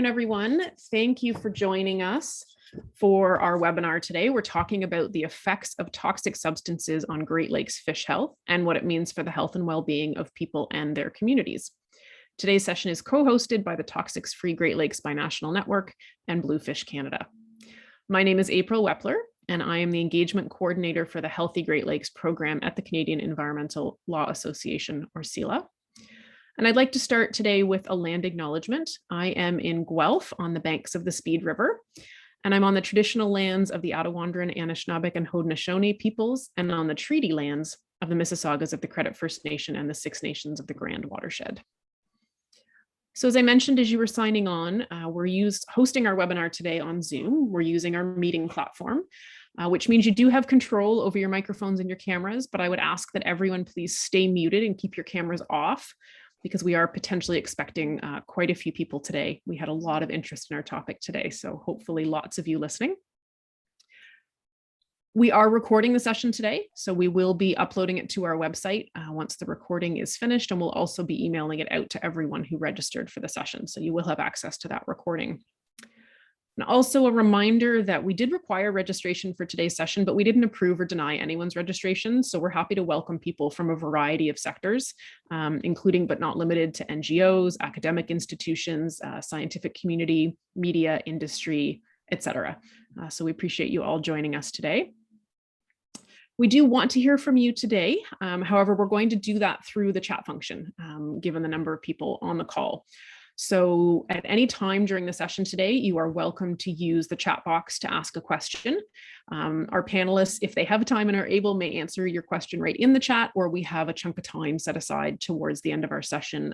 Everyone. Thank you for joining us for our webinar today. We're talking about the effects of toxic substances on Great Lakes fish health and what it means for the health and well-being of people and their communities. Today's session is co-hosted by the Toxics Free Great Lakes Binational Network and Bluefish Canada. My name is April Wepler, and I am the engagement coordinator for the Healthy Great Lakes program at the Canadian Environmental Law Association, or CELA. And I'd like to start today with a land acknowledgement. I am in Guelph on the banks of the Speed River, and I'm on the traditional lands of the Attawandaron, Anishinaabeg, and Haudenosaunee peoples, and on the treaty lands of the Mississaugas of the Credit First Nation and the Six Nations of the Grand Watershed. So as I mentioned, as you were signing on, we're hosting our webinar today on Zoom. We're using our meeting platform, which means you do have control over your microphones and your cameras, but I would ask that everyone please stay muted and keep your cameras off, because we are potentially expecting quite a few people today. We had a lot of interest in our topic today, so hopefully lots of you listening. We are recording the session today, so we will be uploading it to our website once the recording is finished, and we'll also be emailing it out to everyone who registered for the session, so you will have access to that recording. And also a reminder that we did require registration for today's session, but we didn't approve or deny anyone's registration. So we're happy to welcome people from a variety of sectors, including but not limited to NGOs, academic institutions, scientific community, media, industry, etc. So we appreciate you all joining us today. We do want to hear from you today. However, we're going to do that through the chat function, given the number of people on the call. So at any time during the session today, you are welcome to use the chat box to ask a question. Our panelists, if they have time and are able, may answer your question right in the chat, or we have a chunk of time set aside towards the end of our session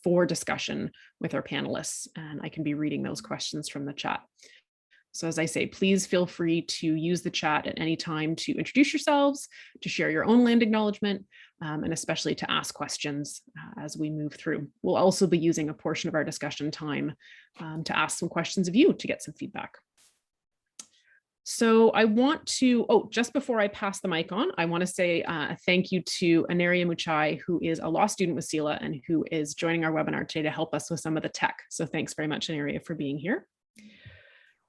for discussion with our panelists, and I can be reading those questions from the chat. So as I say, please feel free to use the chat at any time to introduce yourselves, to share your own land acknowledgement, and especially to ask questions as we move through. We'll also be using a portion of our discussion time to ask some questions of you to get some feedback. So I want to, just before I pass the mic on, I want to say a thank you to Aneria Muchai, who is a law student with CELA and who is joining our webinar today to help us with some of the tech. So thanks very much, Aneria, for being here.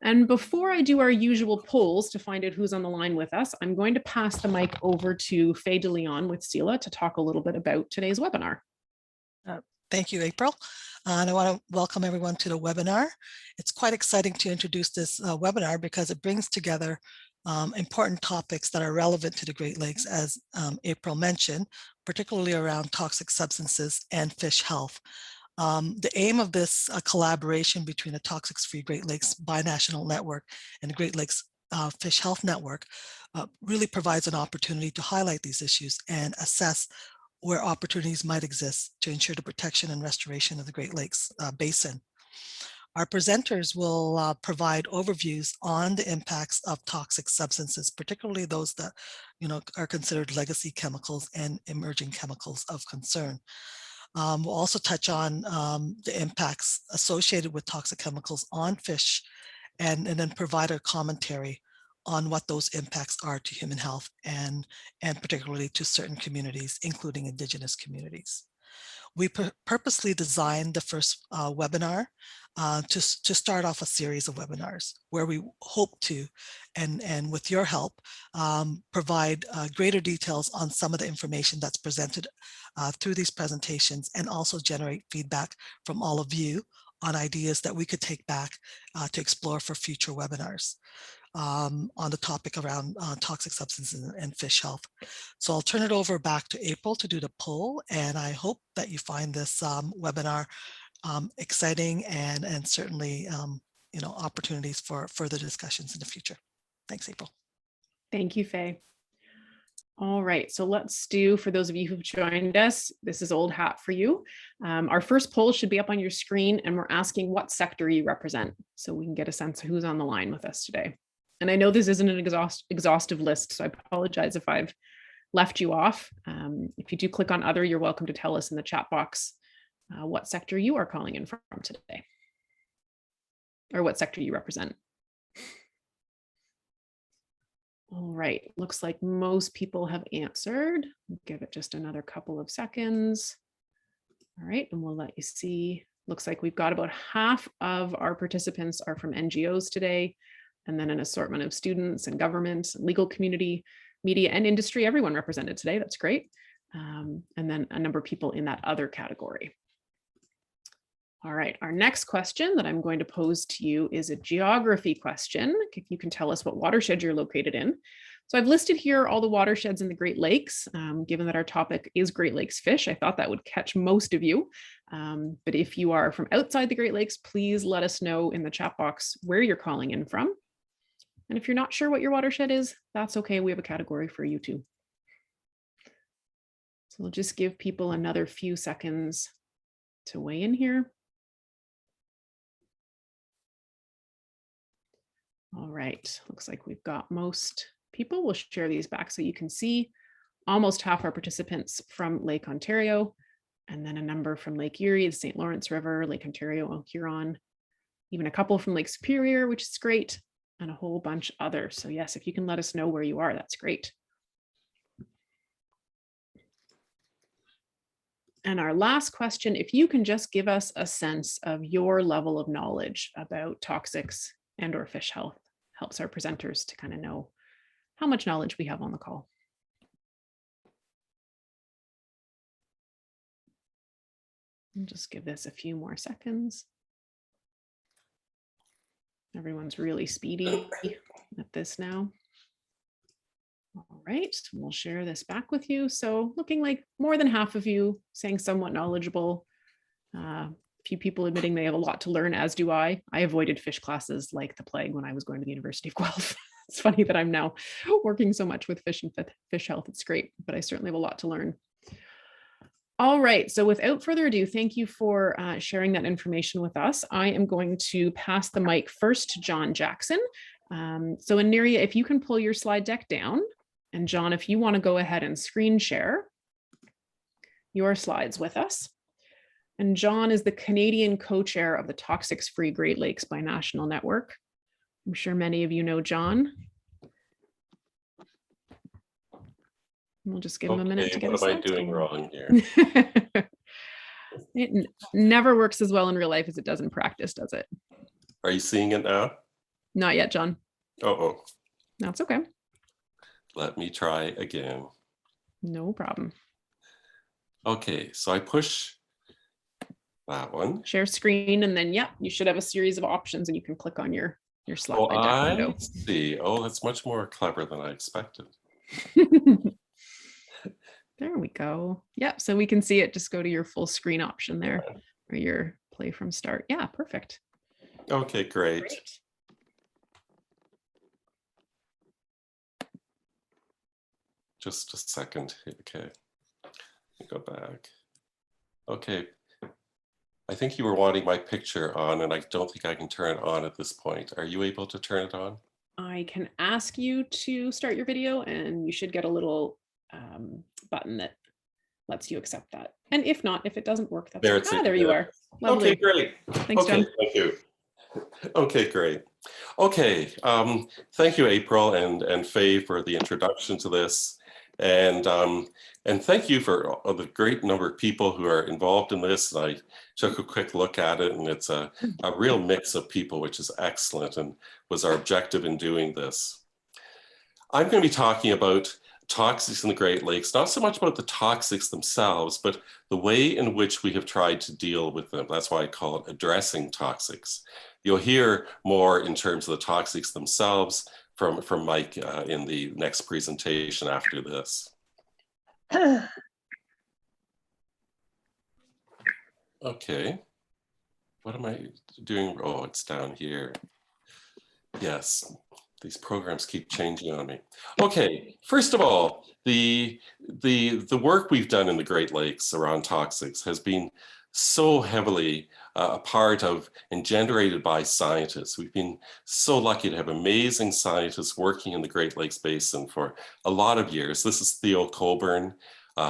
And before I do our usual polls to find out who's on the line with us, I'm going to pass the mic over to Faye DeLeon with CELA to talk a little bit about today's webinar. Thank you, April. And I want to welcome everyone to the webinar. It's quite exciting to introduce this webinar because it brings together important topics that are relevant to the Great Lakes, as April mentioned, particularly around toxic substances and fish health. The aim of this collaboration between the Toxics Free Great Lakes Binational Network and the Great Lakes Fish Health Network really provides an opportunity to highlight these issues and assess where opportunities might exist to ensure the protection and restoration of the Great Lakes basin. Our presenters will provide overviews on the impacts of toxic substances, particularly those that are considered legacy chemicals and emerging chemicals of concern. We'll also touch on the impacts associated with toxic chemicals on fish and then provide a commentary on what those impacts are to human health and particularly to certain communities, including indigenous communities. We purposely designed the first webinar to start off a series of webinars where we hope to, and with your help, provide greater details on some of the information that's presented through these presentations, and also generate feedback from all of you on ideas that we could take back to explore for future webinars on the topic around toxic substances and fish health. So I'll turn it over back to April to do the poll, and I hope that you find this webinar exciting and certainly opportunities for further discussions in the future. Thanks, April. Thank you, Faye. All right, so let's do, for those of you who've joined us, this is old hat for you. Our first poll should be up on your screen, and we're asking what sector you represent, so we can get a sense of who's on the line with us today. And I know this isn't an exhaustive list, so I apologize if I've left you off. If you do click on other, you're welcome to tell us in the chat box what sector you are calling in from today, or what sector you represent. All right, looks like most people have answered. We'll give it just another couple of seconds. All right, and we'll let you see Looks like we've got about half of our participants are from NGOs today, and then an assortment of students and government, legal community, media and industry, everyone represented today. That's great. And then a number of people in that other category. All right, our next question that I'm going to pose to you is a geography question. If you can tell us what watershed you're located in. So I've listed here all the watersheds in the Great Lakes. Given that our topic is Great Lakes fish, I thought that would catch most of you. But if you are from outside the Great Lakes, please let us know in the chat box where you're calling in from. And if you're not sure what your watershed is, that's okay. We have a category for you too. So we'll just give people another few seconds to weigh in here. All right, looks like we've got most people. We'll share these back so you can see almost half our participants from Lake Ontario, and then a number from Lake Erie, the St. Lawrence River, Lake Ontario, Huron, even a couple from Lake Superior, which is great, and a whole bunch others. So yes, if you can let us know where you are, that's great. And our last question, if you can just give us a sense of your level of knowledge about toxics and or fish health, helps our presenters to kind of know how much knowledge we have on the call. And just give this a few more seconds. Everyone's really speedy at this now. All right, we'll share this back with you. So looking like more than half of you saying somewhat knowledgeable. A few people admitting they have a lot to learn, as do I. I avoided fish classes like the plague when I was going to the University of Guelph. It's funny that I'm now working so much with fish and fish health. It's great, but I certainly have a lot to learn. All right, so without further ado, thank you for sharing that information with us. I am going to pass the mic first to John Jackson. So Aniria, if you can pull your slide deck down, and John, if you want to go ahead and screen share your slides with us. And John is the Canadian co-chair of the Toxics Free Great Lakes Binational Network. I'm sure many of you know John. We'll just give him a minute to get his what am I doing wrong here? It never works as well in real life as it does in practice, does it? Are you seeing it now? Not yet, John. Oh. That's okay. Let me try again. No problem. Okay, so I push that one. Share screen, and then, yeah, you should have a series of options and you can click on your slide deck window. I see. Oh, that's much more clever than I expected. There we go. Yep, so we can see it. Just go to your full screen option there, or your play from start. Yeah, perfect. Okay, great. Just a second. Okay, go back. Okay, I think you were wanting my picture on, and I don't think I can turn it on at this point. Are you able to turn it on? I can ask you to start your video, and you should get a little button that lets you accept that. And if not, if it doesn't work, that's okay. There you are. Lovely. Okay, great. Thanks, John. Thank you. Okay, great. Okay, thank you, April and Faye, for the introduction to this. And thank you for the great number of people who are involved in this. And I took a quick look at it, and it's a real mix of people, which is excellent and was our objective in doing this. I'm going to be talking about toxics in the Great Lakes, not so much about the toxics themselves, but the way in which we have tried to deal with them. That's why I call it addressing toxics. You'll hear more in terms of the toxics themselves from Mike in the next presentation after this. Okay, what am I doing? Oh, it's down here. Yes. These programs keep changing on me. Okay, first of all, the work we've done in the Great Lakes around toxics has been so heavily a part of and generated by scientists. We've been so lucky to have amazing scientists working in the Great Lakes Basin for a lot of years. This is Theo Colburn,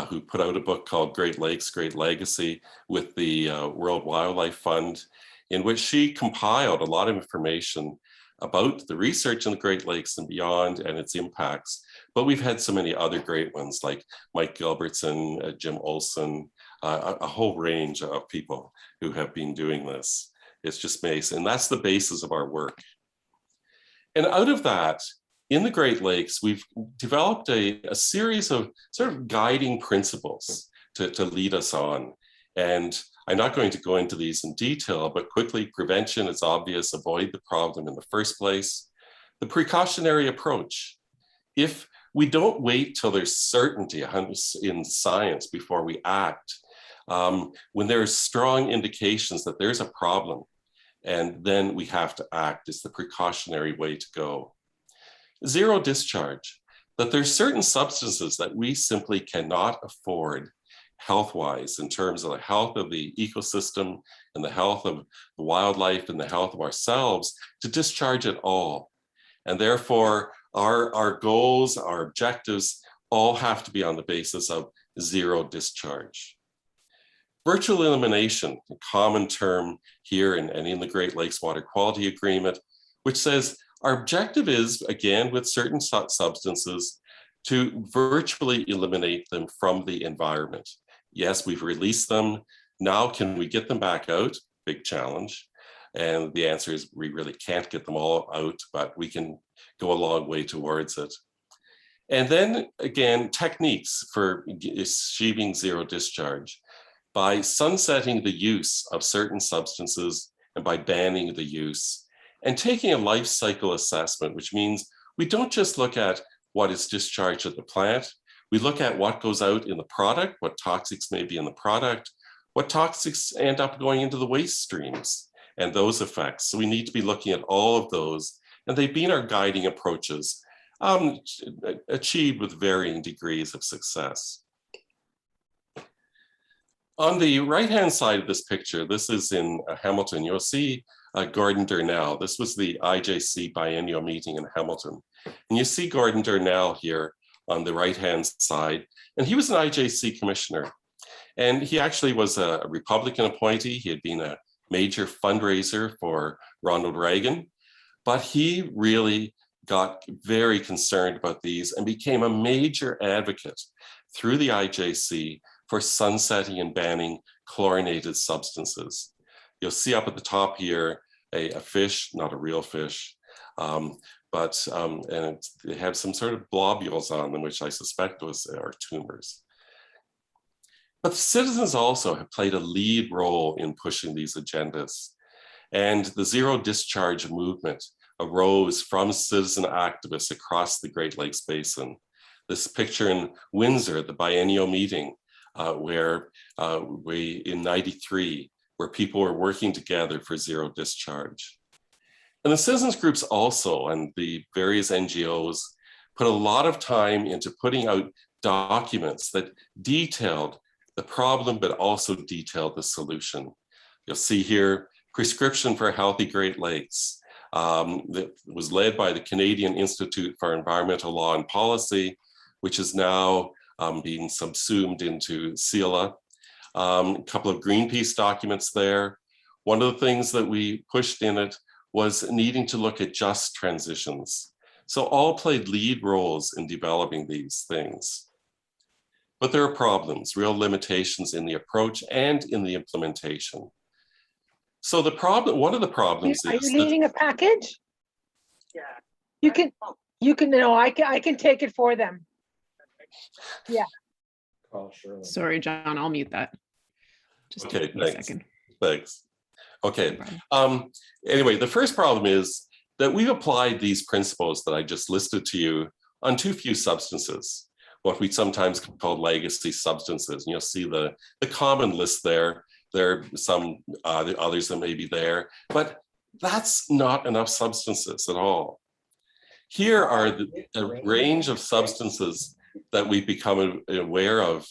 who put out a book called Great Lakes, Great Legacy with the World Wildlife Fund, in which she compiled a lot of information about the research in the Great Lakes and beyond and its impacts. But we've had so many other great ones like Mike Gilbertson, Jim Olson, a whole range of people who have been doing this. It's just amazing. And that's the basis of our work. And out of that, in the Great Lakes, we've developed a series of sort of guiding principles to lead us on. And I'm not going to go into these in detail, but quickly, prevention is obvious, avoid the problem in the first place. The precautionary approach. If we don't wait till there's certainty in science before we act, when there's strong indications that there's a problem, and then we have to act, is the precautionary way to go. Zero discharge, that there's certain substances that we simply cannot afford health-wise, in terms of the health of the ecosystem and the health of the wildlife and the health of ourselves, to discharge it all. And therefore, our goals, our objectives, all have to be on the basis of zero discharge. Virtual elimination, a common term here and in the Great Lakes Water Quality Agreement, which says our objective is, again, with certain substances, to virtually eliminate them from the environment. Yes, we've released them. Now, can we get them back out? Big challenge. And the answer is we really can't get them all out, but we can go a long way towards it. And then again, techniques for achieving zero discharge. By sunsetting the use of certain substances and by banning the use, and taking a life cycle assessment, which means we don't just look at what is discharged at the plant, we look at what goes out in the product, what toxics may be in the product, what toxics end up going into the waste streams, and those effects. So we need to be looking at all of those, and they've been our guiding approaches, achieved with varying degrees of success. On the right-hand side of this picture, this is in Hamilton, you'll see Gordon Darnell. This was the IJC biennial meeting in Hamilton. And you see Gordon Darnell here on the right-hand side, and he was an IJC commissioner. And he actually was a Republican appointee. He had been a major fundraiser for Ronald Reagan, but he really got very concerned about these and became a major advocate through the IJC for sunsetting and banning chlorinated substances. You'll see up at the top here a fish, not a real fish, and they have some sort of globules on them, which I suspect are tumors. But the citizens also have played a lead role in pushing these agendas. And the zero discharge movement arose from citizen activists across the Great Lakes Basin. This picture in Windsor, the biennial meeting, where in '93, where people were working together for zero discharge. And the citizens groups also, and the various NGOs, put a lot of time into putting out documents that detailed the problem, but also detailed the solution. You'll see here, Prescription for Healthy Great Lakes, that was led by the Canadian Institute for Environmental Law and Policy, which is now being subsumed into CELA. A couple of Greenpeace documents there. One of the things that we pushed in it was needing to look at just transitions. So all played lead roles in developing these things. But there are problems, real limitations in the approach and in the implementation. So the problem, one of the problems is— Are you leaving a package? Yeah. You can, no, I can take it for them. Yeah. Sorry, John, I'll mute that. Just okay, give me a second. Thanks. Okay. Anyway, the first problem is that we've applied these principles that I just listed to you on too few substances, what we sometimes call legacy substances. And you'll see the common list there. There are some others that may be there, but that's not enough substances at all. Here are a range of substances that we've become aware of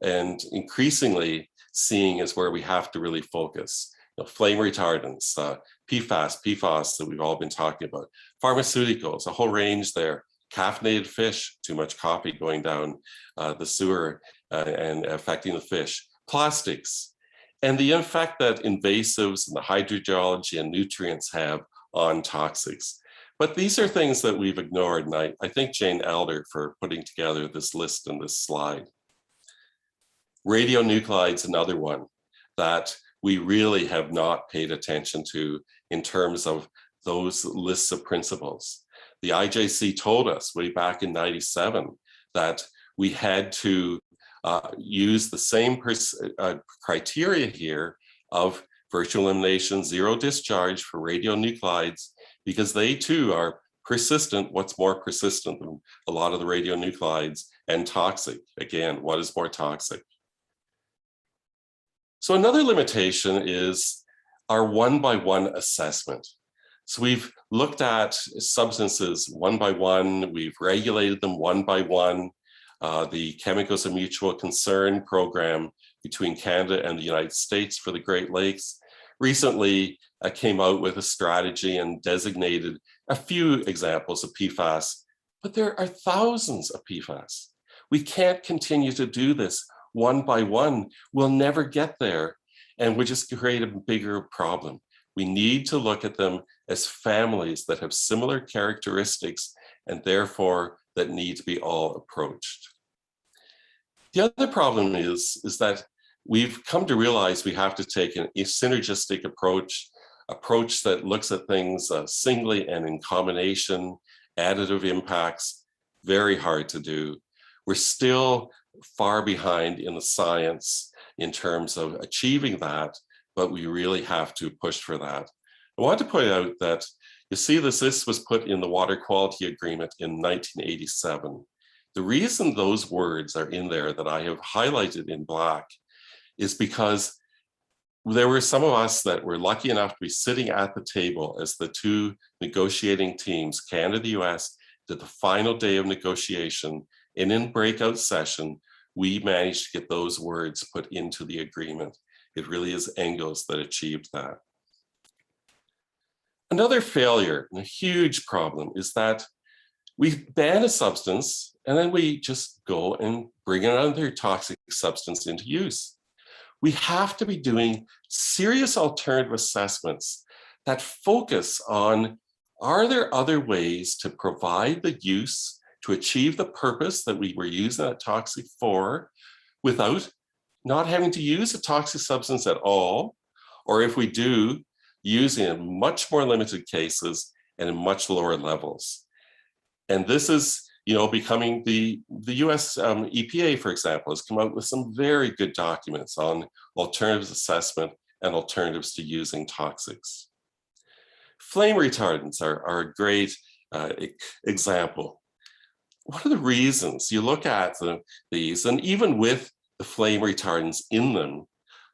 and increasingly seeing is where we have to really focus. Flame retardants, PFAS that we've all been talking about, pharmaceuticals, a whole range there, caffeinated fish, too much coffee going down the sewer and affecting the fish, plastics, and the effect that invasives and the hydrogeology and nutrients have on toxics. But these are things that we've ignored, and I thank Jane Elder for putting together this list and this slide. Radionuclides, another one that we really have not paid attention to in terms of those lists of principles. The IJC told us way back in '97 that we had to use the same criteria here of virtual elimination, zero discharge for radionuclides, because they too are persistent. What's more persistent than a lot of the radionuclides, and toxic? Again, what is more toxic? So another limitation is our one-by-one assessment. So we've looked at substances one by one, we've regulated them one by one. The Chemicals of Mutual Concern program between Canada and the United States for the Great Lakes recently came out with a strategy and designated a few examples of PFAS, but there are thousands of PFAS. We can't continue to do this one by one. We'll never get there, and we just create a bigger problem. We need to look at them as families that have similar characteristics and therefore that need to be all approached. The other problem is that we've come to realize we have to take a synergistic approach that looks at things singly and in combination, additive impacts, very hard to do. We're still far behind in the science in terms of achieving that, but we really have to push for that. I want to point out that you see this was put in the Water Quality Agreement in 1987. The reason those words are in there that I have highlighted in black is because there were some of us that were lucky enough to be sitting at the table as the two negotiating teams, Canada, the US, did the final day of negotiation, and in breakout session, we managed to get those words put into the agreement. It really is Engels that achieved that. Another failure and a huge problem is that we ban a substance and then we just go and bring another toxic substance into use. We have to be doing serious alternative assessments that focus on, are there other ways to provide the use to achieve the purpose that we were using that toxic for without not having to use a toxic substance at all, or if we do, using it in much more limited cases and in much lower levels. And this is, becoming the US EPA, for example, has come out with some very good documents on alternatives assessment and alternatives to using toxics. Flame retardants are a great example. What are the reasons? You look at these, and even with the flame retardants in them,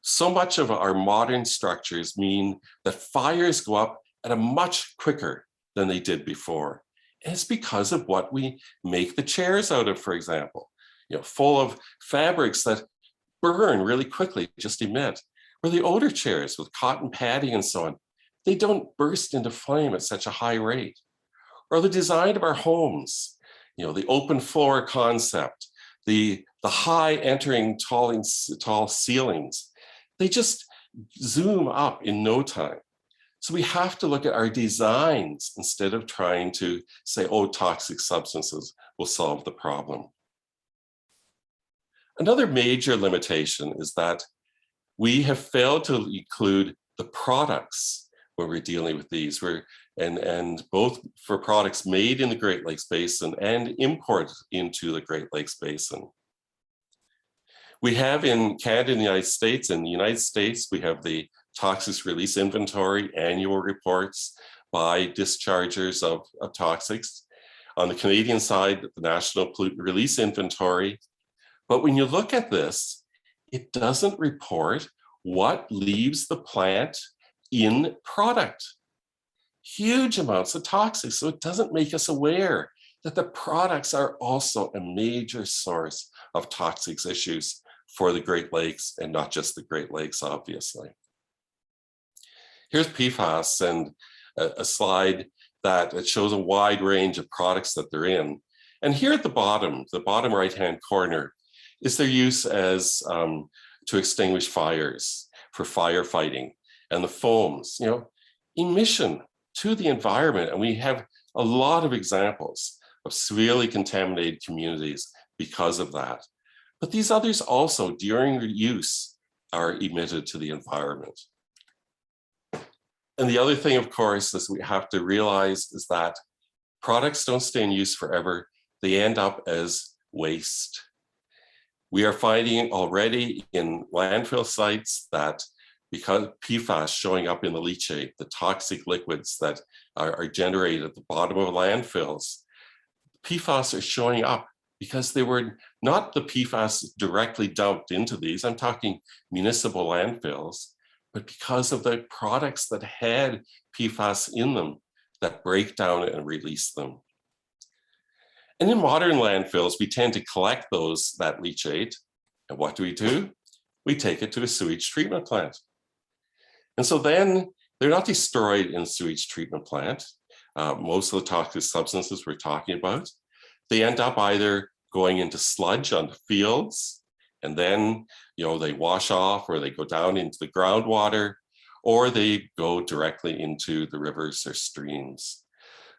so much of our modern structures mean that fires go up at a much quicker than they did before. And it's because of what we make the chairs out of, for example, full of fabrics that burn really quickly, just emit. Or the older chairs with cotton padding and so on, they don't burst into flame at such a high rate. Or the design of our homes, the open floor concept, the high entering tall ceilings, they just zoom up in no time. So we have to look at our designs instead of trying to say, oh, toxic substances will solve the problem. Another major limitation is that we have failed to include the products when we're dealing with these. And both for products made in the Great Lakes Basin and imported into the Great Lakes Basin. We have in Canada and the United States, we have the Toxics Release Inventory annual reports by dischargers of toxics. On the Canadian side, the National Pollutant Release Inventory. But when you look at this, it doesn't report what leaves the plant in product. Huge amounts of toxics, so it doesn't make us aware that the products are also a major source of toxics issues for the Great Lakes, and not just the Great Lakes, obviously. Here's PFAS and a slide that shows a wide range of products that they're in. And here at the bottom right-hand corner, is their use as to extinguish fires, for firefighting, and the foams, emission to the environment. And we have a lot of examples of severely contaminated communities because of that. But these others also, during use, are emitted to the environment. And the other thing, of course, is we have to realize is that products don't stay in use forever. They end up as waste. We are finding already in landfill sites that because PFAS showing up in the leachate, the toxic liquids that are generated at the bottom of landfills, PFAS are showing up because they were not the PFAS directly dumped into these. I'm talking municipal landfills, but because of the products that had PFAS in them that break down and release them. And in modern landfills, we tend to collect that leachate. And what do? We take it to a sewage treatment plant. And so then they're not destroyed in a sewage treatment plant. Most of the toxic substances we're talking about, they end up either going into sludge on the fields, and then they wash off, or they go down into the groundwater, or they go directly into the rivers or streams.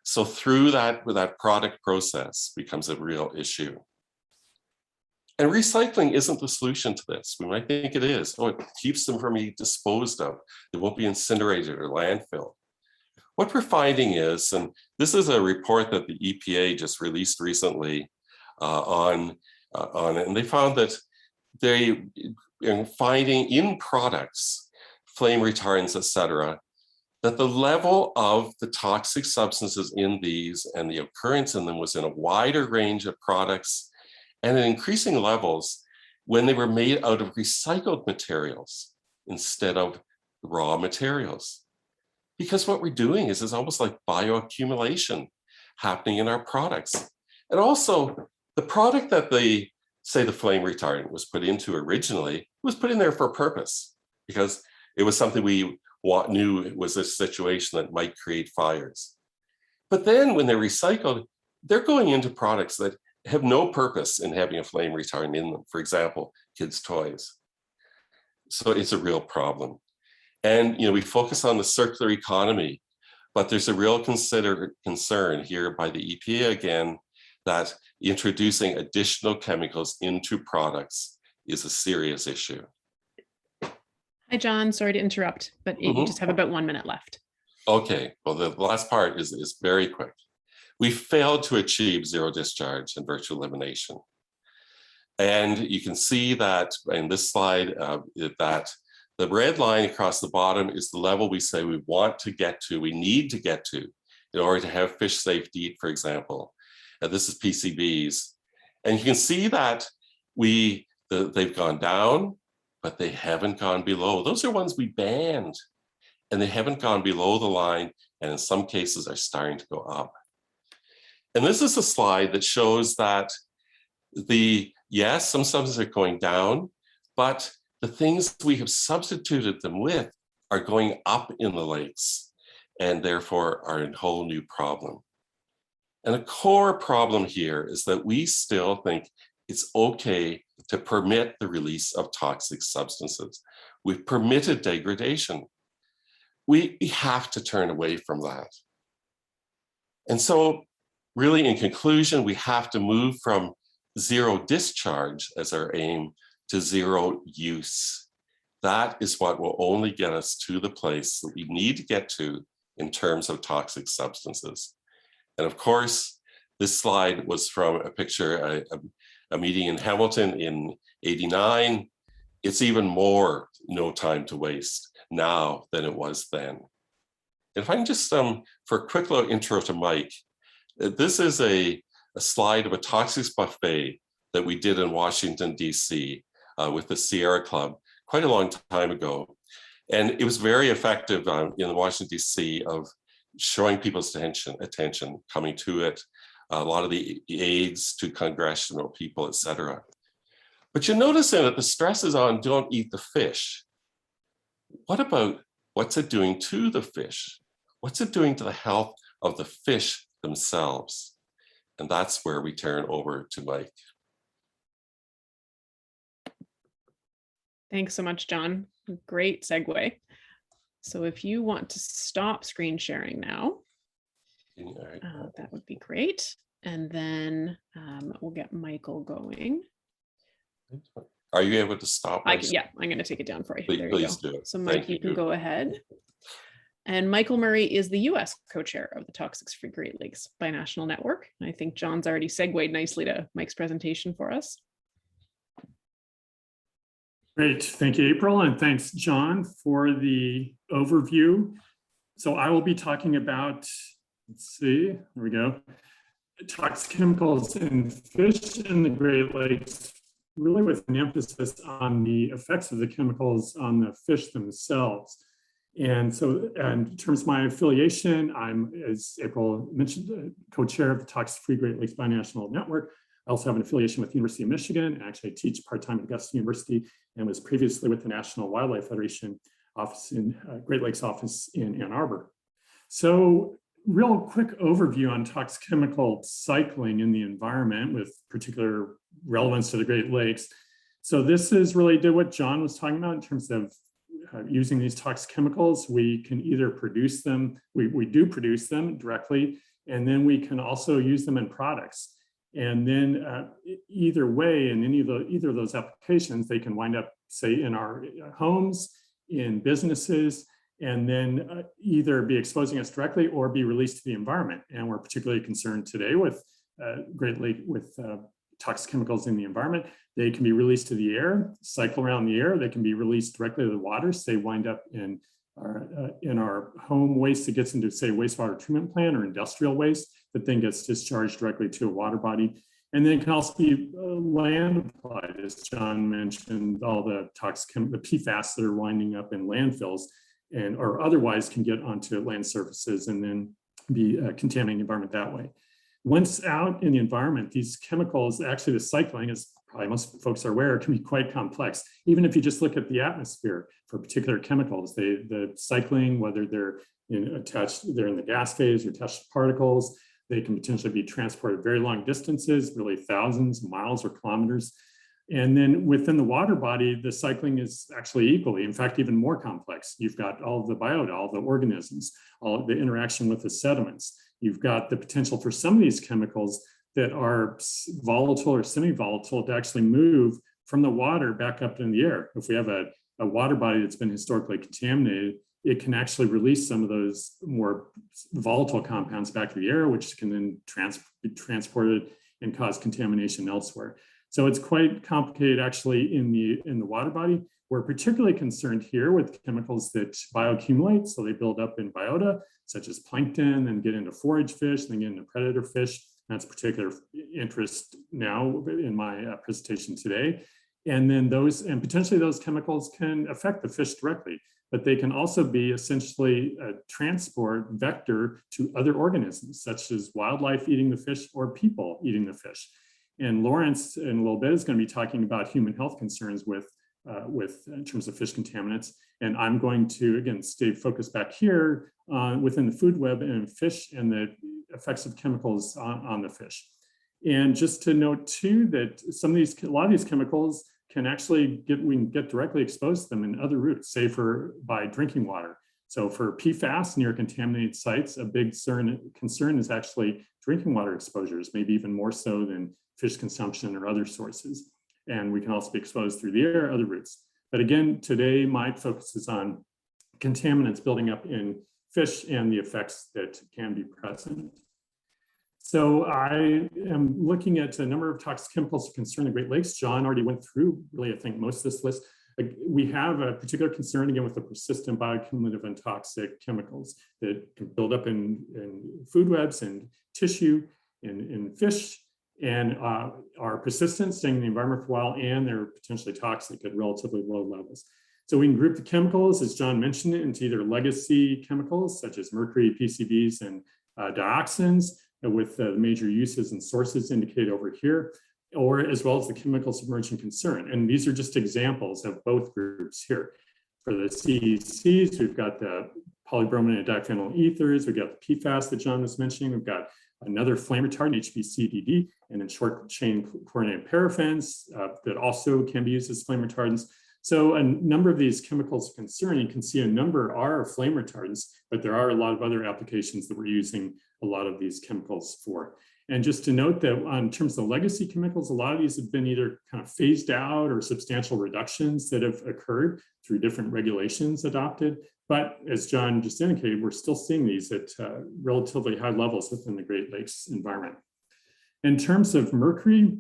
So through that product process becomes a real issue. And recycling isn't the solution to this. We might think it is. Oh, it keeps them from being disposed of. They won't be incinerated or landfill. What we're finding is, and this is a report that the EPA just released recently on it, and they found that they are finding in products, flame retardants, et cetera, that the level of the toxic substances in these and the occurrence in them was in a wider range of products and at increasing levels when they were made out of recycled materials instead of raw materials. Because what we're doing is almost like bioaccumulation happening in our products. And also the product that the flame retardant was put into originally was put in there for a purpose, because it was something we knew it was a situation that might create fires. But then when they're recycled, they're going into products that have no purpose in having a flame retardant in them. For example, kids' toys. So it's a real problem. And we focus on the circular economy, but there's a real concern here by the EPA again that introducing additional chemicals into products is a serious issue. Hi, John. Sorry to interrupt, but you just have about 1 minute left. Okay. Well, the last part is very quick. We failed to achieve zero discharge and virtual elimination. And you can see that in this slide that the red line across the bottom is the level we say we want to get to, we need to get to in order to have fish safe to eat, for example. And this is PCBs. And you can see that they've gone down, but they haven't gone below. Those are ones we banned, and they haven't gone below the line, and in some cases are starting to go up. And this is a slide that shows that yes, some substances are going down, but the things we have substituted them with are going up in the lakes, and therefore are a whole new problem. And a core problem here is that we still think it's okay to permit the release of toxic substances. We've permitted degradation. We have to turn away from that. And so really, in conclusion, we have to move from zero discharge as our aim to zero use. That is what will only get us to the place that we need to get to in terms of toxic substances. And of course, this slide was from a picture, a meeting in Hamilton in '89. It's even more no time to waste now than it was then. And if I can just, for a quick little intro to Mike, this is a slide of a toxics buffet that we did in Washington, DC with the Sierra Club quite a long time ago. And it was very effective in Washington, DC of showing people's attention, coming to it, a lot of the aides to congressional people, et cetera. But you notice in it, the stress is on don't eat the fish. What about what's it doing to the fish? What's it doing to the health of the fish themselves? And that's where we turn over to Mike. Thanks so much, John. Great segue. So if you want to stop screen sharing now, that would be great. And then we'll get Michael going. Are you able to stop? Yeah, I'm going to take it down for you. Please, There you please go. do. So Mike, Thank you can you. go ahead. And Michael Murray is the US co-chair of the Toxics-Free Great Lakes Binational Network. And I think John's already segued nicely to Mike's presentation for us. Great, thank you, April, and thanks, John, for the overview. So I will be talking about, let's see, there we go, toxic chemicals in fish in the Great Lakes, really with an emphasis on the effects of the chemicals on the fish themselves. And so in terms of my affiliation, I'm, as April mentioned, co-chair of the Toxic-Free Great Lakes Binational Network. I also have an affiliation with the University of Michigan. Actually, I teach part-time at Augusta University and was previously with the National Wildlife Federation office in Great Lakes office in Ann Arbor. So real quick overview on toxic chemical cycling in the environment with particular relevance to the Great Lakes. So this is related to what John was talking about in terms of using these toxic chemicals. We can either produce them, we do produce them directly, and then we can also use them in products. And then either way, in either of those applications, they can wind up, say, in our homes, in businesses, and then either be exposing us directly or be released to the environment. And we're particularly concerned today with Great Lake, with toxic chemicals in the environment. They can be released to the air, cycle around the air. They can be released directly to the water, so they wind up in our home waste that gets into, say, wastewater treatment plant or industrial waste that then gets discharged directly to a water body. And then it can also be land applied, as John mentioned, all the toxic, the PFAS that are winding up in landfills and or otherwise can get onto land surfaces and then be contaminating the environment that way. Once out in the environment, these chemicals, actually the cycling, as probably most folks are aware, can be quite complex. Even if you just look at the atmosphere for particular chemicals, the cycling, whether they're attached, they're in the gas phase or attached to particles, they can potentially be transported very long distances, really thousands of miles or kilometers. And then within the water body, the cycling is actually equally, in fact, even more complex. You've got all of the biota, all the organisms, all of the interaction with the sediments. You've got the potential for some of these chemicals that are volatile or semi-volatile to actually move from the water back up in the air. If we have a water body that's been historically contaminated, it can actually release some of those more volatile compounds back to the air, which can then be transported and cause contamination elsewhere. So it's quite complicated actually in the water body. We're particularly concerned here with chemicals that bioaccumulate, so they build up in biota, such as plankton, and get into forage fish, then get into predator fish. That's particular interest now in my presentation today. And then potentially those chemicals can affect the fish directly, but they can also be essentially a transport vector to other organisms, such as wildlife eating the fish or people eating the fish. And Lawrence in a little bit is going to be talking about human health concerns with in terms of fish contaminants. And I'm going to, again, stay focused back here within the food web and fish and the effects of chemicals on the fish. And just to note too, that a lot of these chemicals can actually we can get directly exposed to them in other routes, say by drinking water. So for PFAS near contaminated sites, a big concern is actually drinking water exposures, maybe even more so than fish consumption or other sources. And we can also be exposed through the air, other routes. But again, today my focus is on contaminants building up in fish and the effects that can be present. So I am looking at a number of toxic chemicals that concern the Great Lakes. John already went through really, I think, most of this list. We have a particular concern again with the persistent bioaccumulative and toxic chemicals that can build up in food webs and tissue in fish and are persistent, staying in the environment for a while, and they're potentially toxic at relatively low levels. So we can group the chemicals, as John mentioned, into either legacy chemicals such as mercury, PCBs, and dioxins, with the major uses and sources indicated over here, or as well as the chemicals of emerging concern. And these are just examples of both groups here. For the CECs, we've got the polybrominated and diphenyl ethers, we've got the PFAS that John was mentioning, we've got another flame retardant, HBCDD, and then short chain chlorinated paraffins that also can be used as flame retardants. So a number of these chemicals of concern, you can see a number are flame retardants, but there are a lot of other applications that we're using a lot of these chemicals for. And just to note that in terms of legacy chemicals, a lot of these have been either kind of phased out or substantial reductions that have occurred through different regulations adopted. But as John just indicated, we're still seeing these at relatively high levels within the Great Lakes environment. In terms of mercury,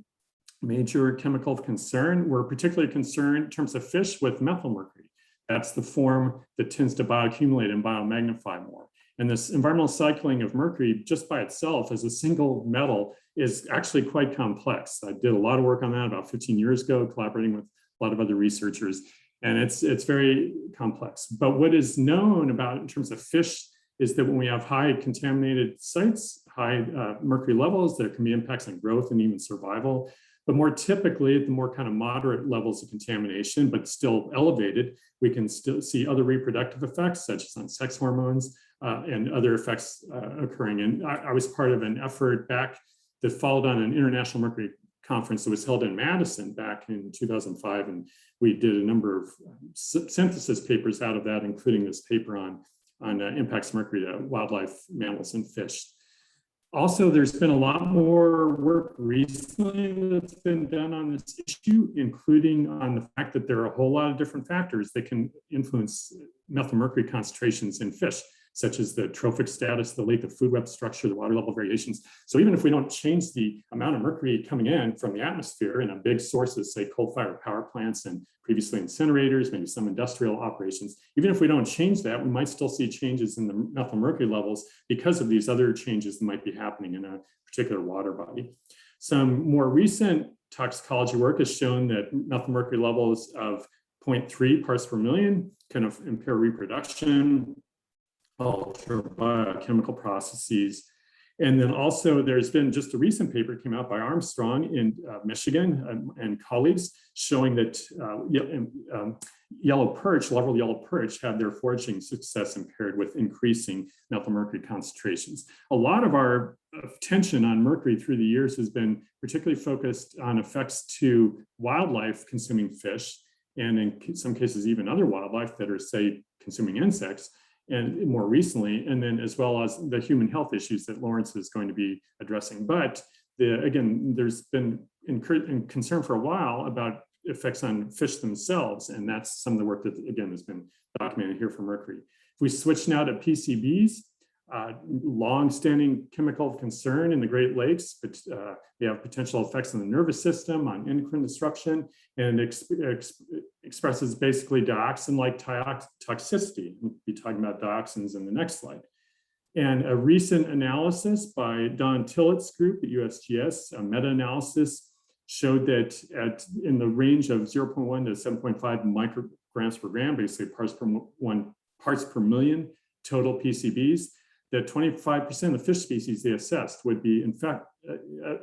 major chemical of concern, we're particularly concerned in terms of fish with methylmercury. That's the form that tends to bioaccumulate and biomagnify more. And this environmental cycling of mercury just by itself as a single metal is actually quite complex. I did a lot of work on that about 15 years ago, collaborating with a lot of other researchers, and it's very complex. But what is known about in terms of fish is that when we have high contaminated sites, high mercury levels, there can be impacts on growth and even survival. But more typically, at the more kind of moderate levels of contamination, but still elevated, we can still see other reproductive effects, such as on sex hormones and other effects occurring. And I was part of an effort back that followed on an international mercury conference that was held in Madison back in 2005. And we did a number of synthesis papers out of that, including this paper on impacts of mercury to wildlife, mammals, and fish. Also, there's been a lot more work recently that's been done on this issue, including on the fact that there are a whole lot of different factors that can influence methylmercury concentrations in fish, such as the trophic status, the length of food web structure, the water level variations. So even if we don't change the amount of mercury coming in from the atmosphere in a big sources, say coal-fired power plants and previously incinerators, maybe some industrial operations, even if we don't change that, we might still see changes in the methylmercury levels because of these other changes that might be happening in a particular water body. Some more recent toxicology work has shown that methylmercury levels of 0.3 parts per million can impair reproduction, alter biochemical processes. And then also there's been just a recent paper came out by Armstrong in Michigan and colleagues showing that yellow perch, larval yellow perch, had their foraging success impaired with increasing methylmercury concentrations. A lot of our attention on mercury through the years has been particularly focused on effects to wildlife consuming fish, and in some cases even other wildlife that are, say, consuming insects, and more recently, and then as well as the human health issues that Lawrence is going to be addressing. But again, there's been concern for a while about effects on fish themselves, and that's some of the work that, again, has been documented here for mercury. If we switch now to PCBs, long-standing chemical of concern in the Great Lakes, but they have potential effects on the nervous system, on endocrine disruption, and expresses basically dioxin-like toxicity. We'll be talking about dioxins in the next slide. And a recent analysis by Don Tillett's group at USGS, a meta-analysis, showed that in the range of 0.1 to 7.5 micrograms per gram, basically parts per million total PCBs, that 25% of the fish species they assessed would be in fact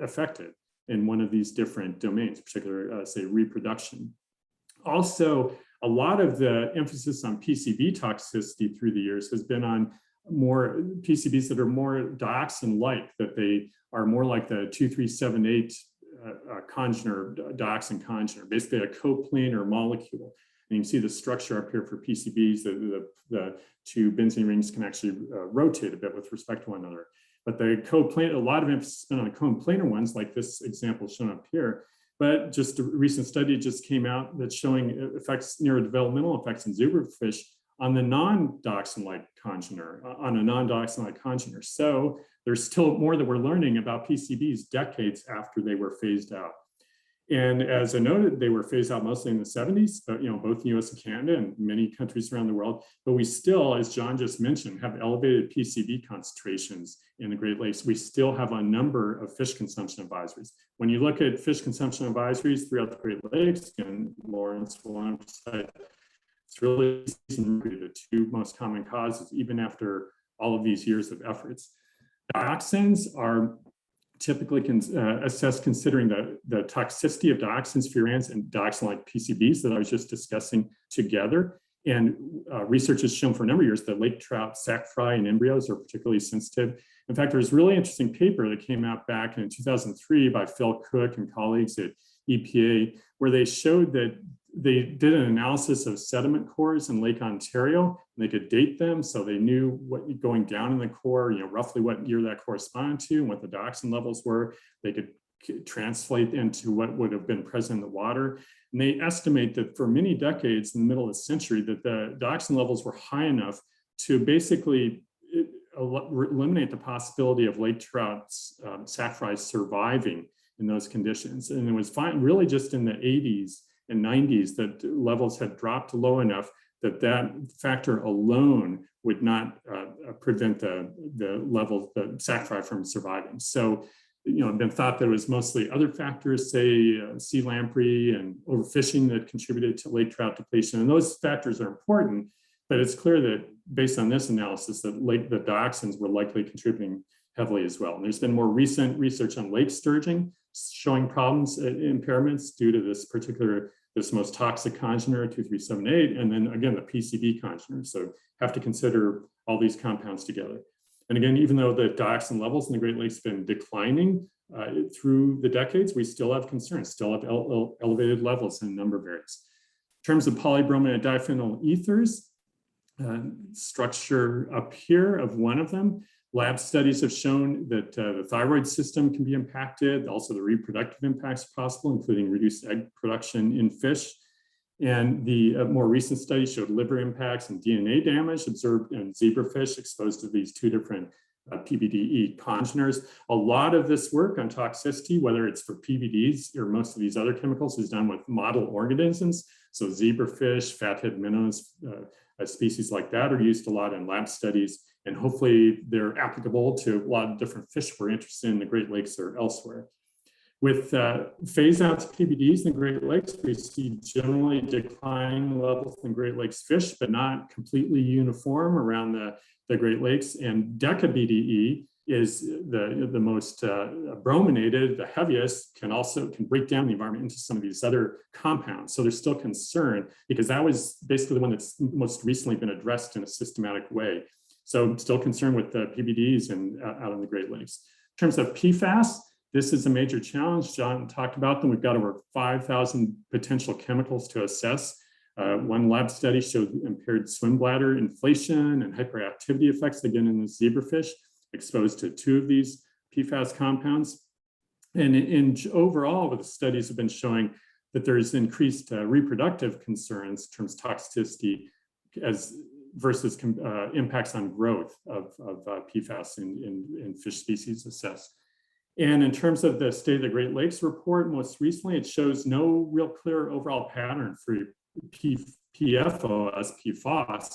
affected in one of these different domains, particularly say reproduction. Also, a lot of the emphasis on PCB toxicity through the years has been on more PCBs that are more dioxin-like, that they are more like the 2378 congener, dioxin congener, basically a coplanar molecule. And you can see the structure up here for PCBs, the two benzene rings can actually rotate a bit with respect to one another. But the coplanar, a lot of emphasis has been on coplanar ones, like this example shown up here. But just a recent study just came out that's showing effects, neurodevelopmental effects in zebrafish on the non-dioxin-like congener, on a non-dioxin-like congener. So there's still more that we're learning about PCBs decades after they were phased out. And as I noted, they were phased out mostly in the 70s, but both in US and Canada and many countries around the world. But we still, as John just mentioned, have elevated PCB concentrations in the Great Lakes. We still have a number of fish consumption advisories. When you look at fish consumption advisories throughout the Great Lakes, and Lawrence will emphasize, it's really the two most common causes, even after all of these years of efforts. Dioxins are typically assessed considering the toxicity of dioxins, furans, and dioxin-like PCBs that I was just discussing together. And research has shown for a number of years that lake trout, sac fry, and embryos are particularly sensitive. In fact, there was a really interesting paper that came out back in 2003 by Phil Cook and colleagues at EPA, where they showed that they did an analysis of sediment cores in Lake Ontario, and they could date them. So they knew what going down in the core, roughly what year that corresponded to and what the dioxin levels were. They could translate into what would have been present in the water. And they estimate that for many decades in the middle of the century, that the dioxin levels were high enough to basically eliminate the possibility of lake trouts, sac fries surviving in those conditions. And it was really just in the 80s and 90s that levels had dropped low enough that that factor alone would not prevent the sac fry from surviving. So, it's been thought that it was mostly other factors, say sea lamprey and overfishing, that contributed to lake trout depletion. And those factors are important, but it's clear that based on this analysis that the dioxins were likely contributing heavily as well. And there's been more recent research on lake sturgeon showing problems, impairments due to this most toxic congener, 2378, and then again, the PCB congener. So have to consider all these compounds together. And again, even though the dioxin levels in the Great Lakes have been declining through the decades, we still have concerns, still have elevated levels in a number of areas. In terms of polybromide diphenyl ethers, structure up here of one of them, lab studies have shown that the thyroid system can be impacted. Also, the reproductive impacts are possible, including reduced egg production in fish. And the more recent study showed liver impacts and DNA damage observed in zebrafish exposed to these two different PBDE congeners. A lot of this work on toxicity, whether it's for PBDs or most of these other chemicals, is done with model organisms. So zebrafish, fathead minnows, species like that are used a lot in lab studies. And hopefully they're applicable to a lot of different fish we're interested in the Great Lakes or elsewhere. With phase outs PBDs in the Great Lakes, we see generally declining levels in Great Lakes fish, but not completely uniform around the Great Lakes. And deca-BDE is the most brominated, the heaviest, can break down the environment into some of these other compounds. So there's still concern because that was basically the one that's most recently been addressed in a systematic way. So still concerned with the PBDs and out in the Great Lakes. In terms of PFAS, this is a major challenge. John talked about them. We've got over 5,000 potential chemicals to assess. One lab study showed impaired swim bladder inflation and hyperactivity effects, again, in the zebrafish exposed to 2 of these PFAS compounds. And overall, the studies have been showing that there's increased reproductive concerns in terms of toxicity versus impacts on growth of PFAS in fish species assessed. And in terms of the State of the Great Lakes report, most recently, it shows no real clear overall pattern for PFOS, PFOS,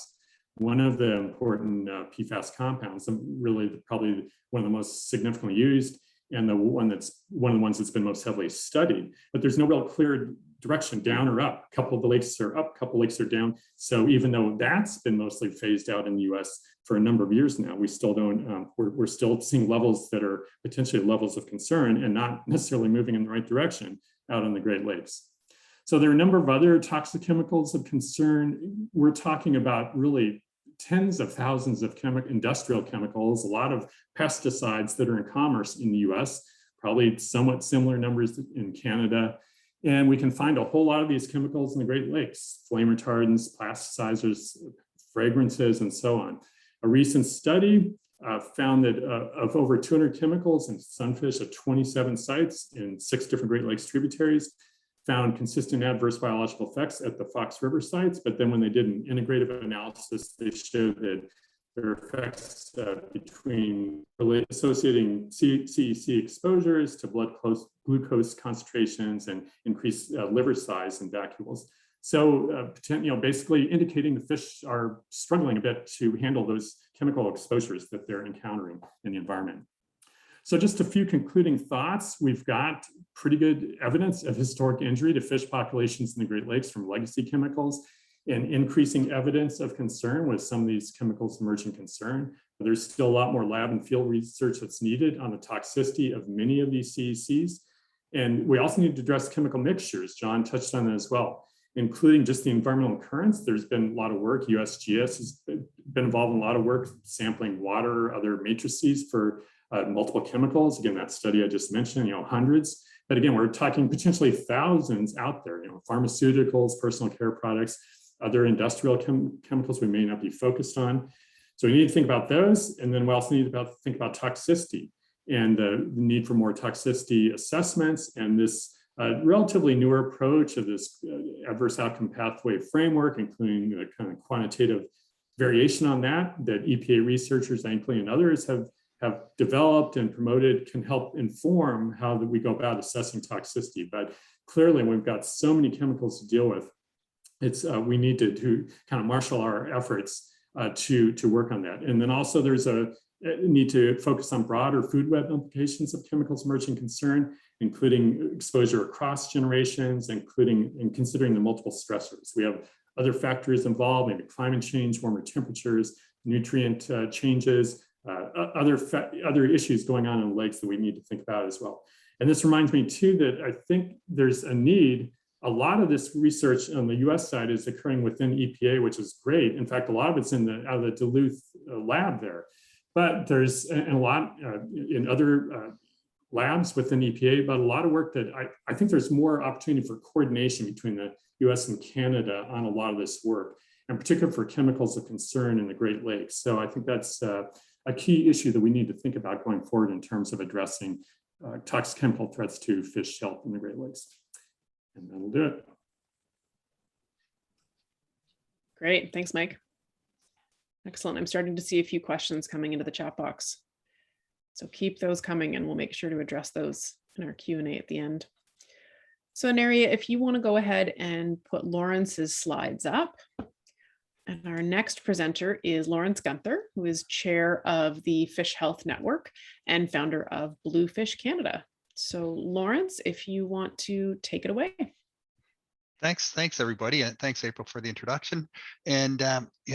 one of the important PFAS compounds, really probably one of the most significantly used and one of the ones that's been most heavily studied. But there's no real clear direction, down or up. A couple of the lakes are up, a couple of lakes are down. So even though that's been mostly phased out in the US for a number of years now, we still don't, we're still seeing levels that are potentially levels of concern and not necessarily moving in the right direction out on the Great Lakes. So there are a number of other toxic chemicals of concern. We're talking about really tens of thousands of industrial chemicals, a lot of pesticides that are in commerce in the US, probably somewhat similar numbers in Canada. And we can find a whole lot of these chemicals in the Great Lakes, flame retardants, plasticizers, fragrances, and so on. A recent study found that of over 200 chemicals in sunfish at 27 sites in 6 different Great Lakes tributaries, found consistent adverse biological effects at the Fox River sites. But then when they did an integrative analysis, they showed that there are effects associating CEC exposures to blood glucose concentrations and increased liver size in vacuoles. So, basically indicating the fish are struggling a bit to handle those chemical exposures that they're encountering in the environment. So just a few concluding thoughts. We've got pretty good evidence of historic injury to fish populations in the Great Lakes from legacy chemicals, and increasing evidence of concern with some of these chemicals emerging concern. But there's still a lot more lab and field research that's needed on the toxicity of many of these CECs. And we also need to address chemical mixtures. John touched on that as well, including just the environmental currents. There's been a lot of work. USGS has been involved in a lot of work sampling water, other matrices for multiple chemicals. Again, that study I just mentioned, hundreds. But again, we're talking potentially thousands out there, pharmaceuticals, personal care products, other industrial chemicals we may not be focused on. So we need to think about those. And then we also need to think about toxicity and the need for more toxicity assessments and this relatively newer approach of this adverse outcome pathway framework, including a kind of quantitative variation on that EPA researchers, Ankley and others have developed and promoted, can help inform how we go about assessing toxicity. But clearly, we've got so many chemicals to deal with. We need to kind of marshal our efforts to work on that. And then also there's a need to focus on broader food web implications of chemicals emerging concern, including exposure across generations, including and considering the multiple stressors. We have other factors involved, maybe climate change, warmer temperatures, nutrient changes, other issues going on in lakes that we need to think about as well. And this reminds me too that I think there's a need. A lot of this research on the US side is occurring within EPA, which is great. In fact, a lot of it's out of the Duluth lab there. But there's a lot in other labs within EPA, but a lot of work that I think there's more opportunity for coordination between the US and Canada on a lot of this work, and particularly for chemicals of concern in the Great Lakes. So I think that's a key issue that we need to think about going forward in terms of addressing toxic chemical threats to fish health in the Great Lakes. And that'll do it. Great, thanks, Mike. Excellent. I'm starting to see a few questions coming into the chat box. So keep those coming and we'll make sure to address those in our Q&A at the end. So Neria, if you want to go ahead and put Lawrence's slides up. And our next presenter is Lawrence Gunther, who is chair of the Fish Health Network and founder of Bluefish Canada. So Lawrence, if you want to take it away. Thanks everybody, and thanks April for the introduction, and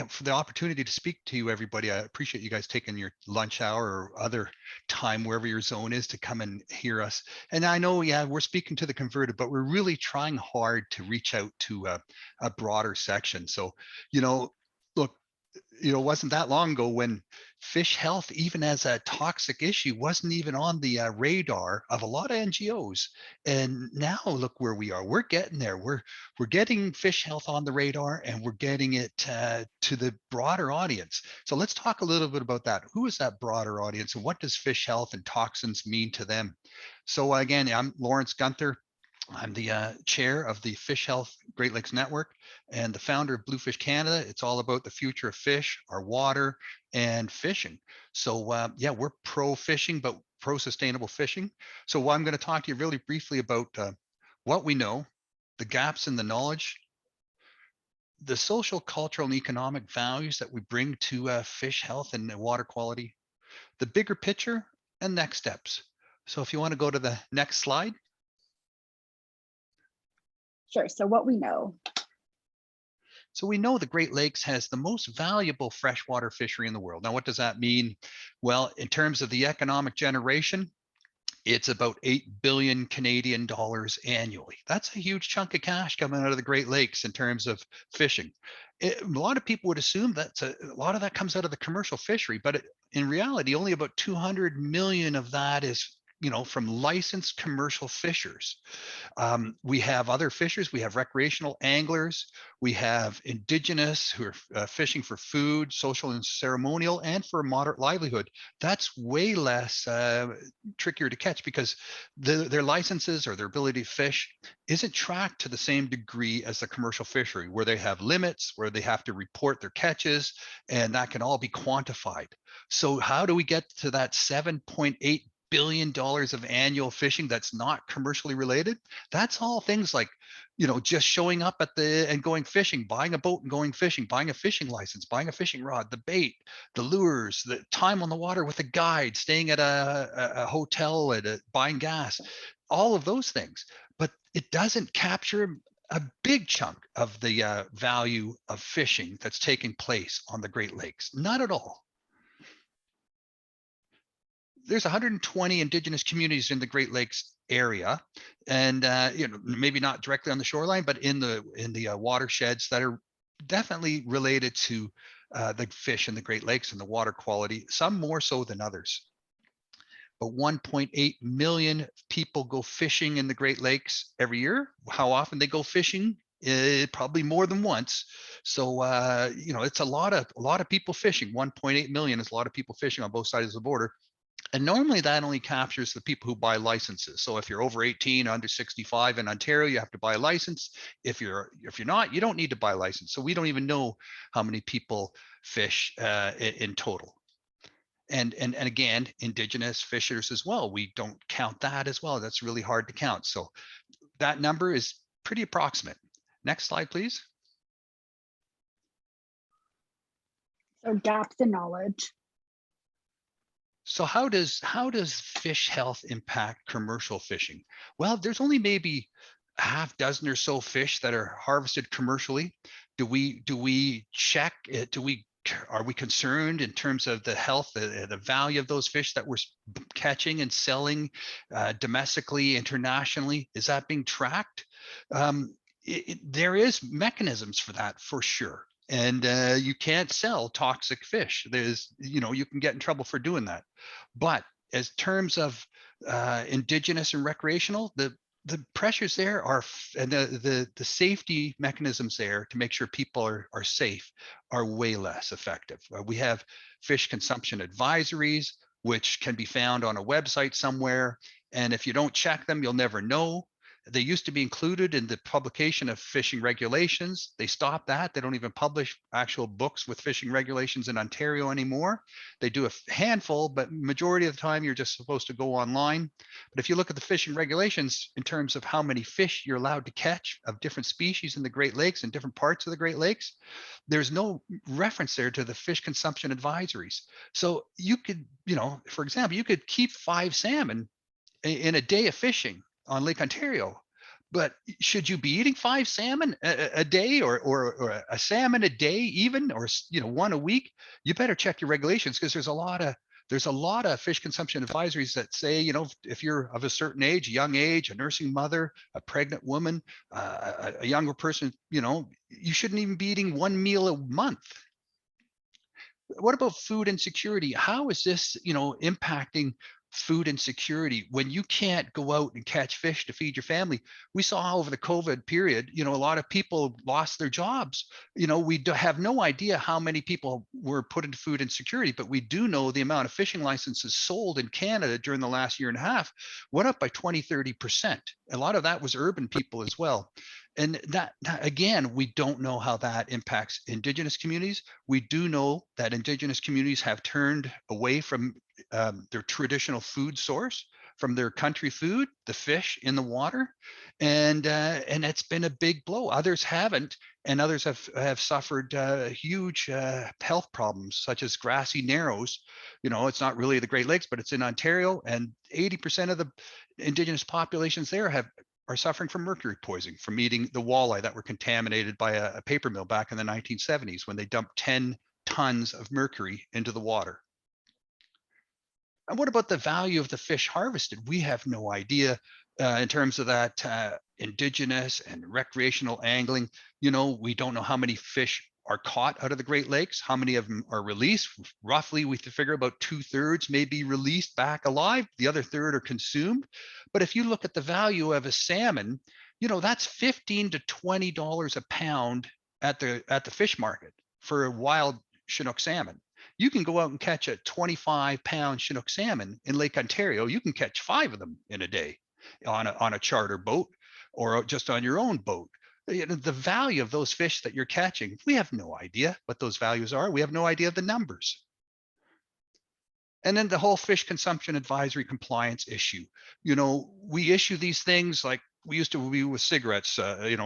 for the opportunity to speak to you, everybody. I appreciate you guys taking your lunch hour or other time, wherever your zone is, to come and hear us. And I know, we're speaking to the converted, but we're really trying hard to reach out to a broader section. So, look, it wasn't that long ago when fish health, even as a toxic issue, wasn't even on the radar of a lot of NGOs. And now look where we are. We're getting there. We're getting fish health on the radar, and we're getting it to the broader audience. So let's talk a little bit about that. Who is that broader audience, and what does fish health and toxins mean to them? So again, I'm Lawrence Gunther. I'm the chair of the Fish Health Great Lakes Network and the founder of Bluefish Canada. It's all about the future of fish, our water, and fishing. So we're pro fishing, but pro sustainable fishing. So I'm going to talk to you really briefly about what we know, the gaps in the knowledge, the social, cultural, and economic values that we bring to fish health and water quality, the bigger picture, and next steps. So if you want to go to the next slide. Sure. So what we know. So we know the Great Lakes has the most valuable freshwater fishery in the world. Now, what does that mean? Well, in terms of the economic generation, it's about 8 billion Canadian dollars annually. That's a huge chunk of cash coming out of the Great Lakes in terms of fishing. A lot of people would assume that a lot of that comes out of the commercial fishery, but in reality, only about 200 million of that is from licensed commercial fishers. We have other fishers. We have recreational anglers. We have indigenous who are fishing for food, social and ceremonial, and for a moderate livelihood. That's way less trickier to catch because their licenses or their ability to fish isn't tracked to the same degree as the commercial fishery, where they have limits, where they have to report their catches, and that can all be quantified. So how do we get to that $7.8 billion of annual fishing that's not commercially related? That's all things like, just showing up and going fishing, buying a boat and going fishing, buying a fishing license, buying a fishing rod, the bait, the lures, the time on the water with a guide, staying at a hotel, buying gas, all of those things. But it doesn't capture a big chunk of the value of fishing that's taking place on the Great Lakes. Not at all. There's 120 indigenous communities in the Great Lakes area, and maybe not directly on the shoreline, but in the watersheds that are definitely related to the fish in the Great Lakes and the water quality, some more so than others. but 1.8 million people go fishing in the Great Lakes every year. How often they go fishing? Probably more than once. So it's a lot of people fishing. 1.8 million is a lot of people fishing on both sides of the border. And normally that only captures the people who buy licenses. So if you're over 18, under 65 in Ontario, you have to buy a license. If you're not, you don't need to buy a license. So we don't even know how many people fish in total. And again, indigenous fishers as well. We don't count that as well. That's really hard to count. So that number is pretty approximate. Next slide, please. So gaps in knowledge. So how does fish health impact commercial fishing? Well, there's only maybe a half dozen or so fish that are harvested commercially. Do we check it? Are we concerned in terms of the health, the value of those fish that we're catching and selling domestically, internationally? Is that being tracked? There is mechanisms for that, for sure. And you can't sell toxic fish. You can get in trouble for doing that. But as terms of indigenous and recreational, the pressures there are, and the safety mechanisms there to make sure people are safe are way less effective. We have fish consumption advisories, which can be found on a website somewhere. And if you don't check them, you'll never know. They used to be included in the publication of fishing regulations. They stopped that. They don't even publish actual books with fishing regulations in Ontario anymore. They do a handful, but majority of the time you're just supposed to go online. But if you look at the fishing regulations in terms of how many fish you're allowed to catch of different species in the Great Lakes and different parts of the Great Lakes, there's no reference there to the fish consumption advisories. So you could, for example, you could keep 5 salmon in a day of fishing on Lake Ontario, but should you be eating 5 salmon a day or a salmon a day even, or one a week? You better check your regulations, because there's a lot of fish consumption advisories that say, if you're of a certain age, young age, a nursing mother, a pregnant woman, a younger person, you shouldn't even be eating 1 meal a month. What about food insecurity? How is this, impacting food insecurity when you can't go out and catch fish to feed your family? We saw over the COVID period, a lot of people lost their jobs. We have no idea how many people were put into food insecurity, but we do know the amount of fishing licenses sold in Canada during the last year and a half went up by 20-30%. A lot of that was urban people as well. And that, again, we don't know how that impacts Indigenous communities. We do know that Indigenous communities have turned away from their traditional food source, from their country food, the fish in the water, and it's been a big blow. Others haven't, and others have suffered huge health problems, such as grassy narrows. It's not really the Great Lakes, but it's in Ontario, and 80% of the Indigenous populations there are suffering from mercury poisoning from eating the walleye that were contaminated by a paper mill back in the 1970s, when they dumped 10 tons of mercury into the water. And what about the value of the fish harvested? We have no idea in terms of that indigenous and recreational angling. We don't know how many fish are caught out of the Great Lakes, how many of them are released. Roughly, we figure about 2/3 may be released back alive. The other third are consumed. But if you look at the value of a salmon, that's $15 to $20 a pound at the fish market for a wild Chinook salmon. You can go out and catch a 25-pound Chinook salmon in Lake Ontario. You can catch 5 of them in a day on a charter boat or just on your own boat. The value of those fish that you're catching, we have no idea what those values are. We have no idea the numbers. And then the whole fish consumption advisory compliance issue. We issue these things like we used to be with cigarettes.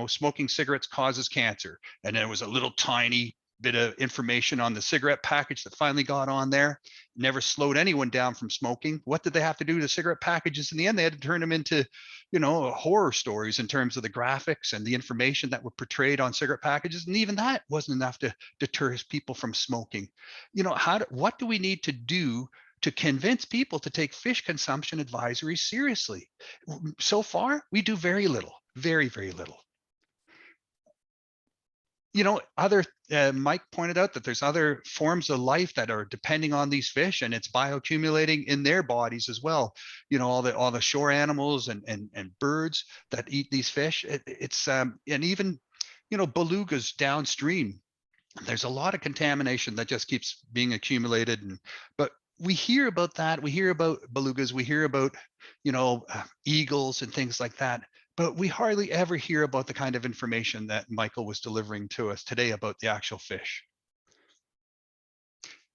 Smoking cigarettes causes cancer. And then it was a little tiny bit of information on the cigarette package that finally got on there. Never slowed anyone down from smoking. What did they have to do to cigarette packages in the end? They had to turn them into, horror stories in terms of the graphics and the information that were portrayed on cigarette packages. And even that wasn't enough to deter people from smoking. What do we need to do to convince people to take fish consumption advisories seriously? So far, we do very little, very, very little. you know, Mike pointed out that there's other forms of life that are depending on these fish, and it's bioaccumulating in their bodies as well. You know, all the shore animals and birds that eat these fish. And even, you know, belugas downstream. There's a lot of contamination that just keeps being accumulated. But we hear about that. We hear about belugas. We hear about, you know, eagles and things like that. But we hardly ever hear about the kind of information that Michael was delivering to us today about the actual fish.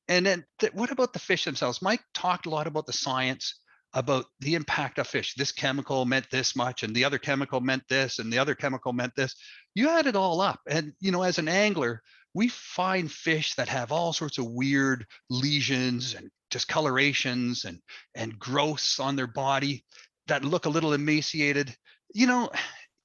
And then what about the fish themselves? Mike talked a lot about the science, about the impact of fish. This chemical meant this much, and the other chemical meant this, and the other chemical meant this. You add it all up. And, you know, as an angler, we find fish that have all sorts of weird lesions and discolorations and growths on their body that look a little emaciated. You know,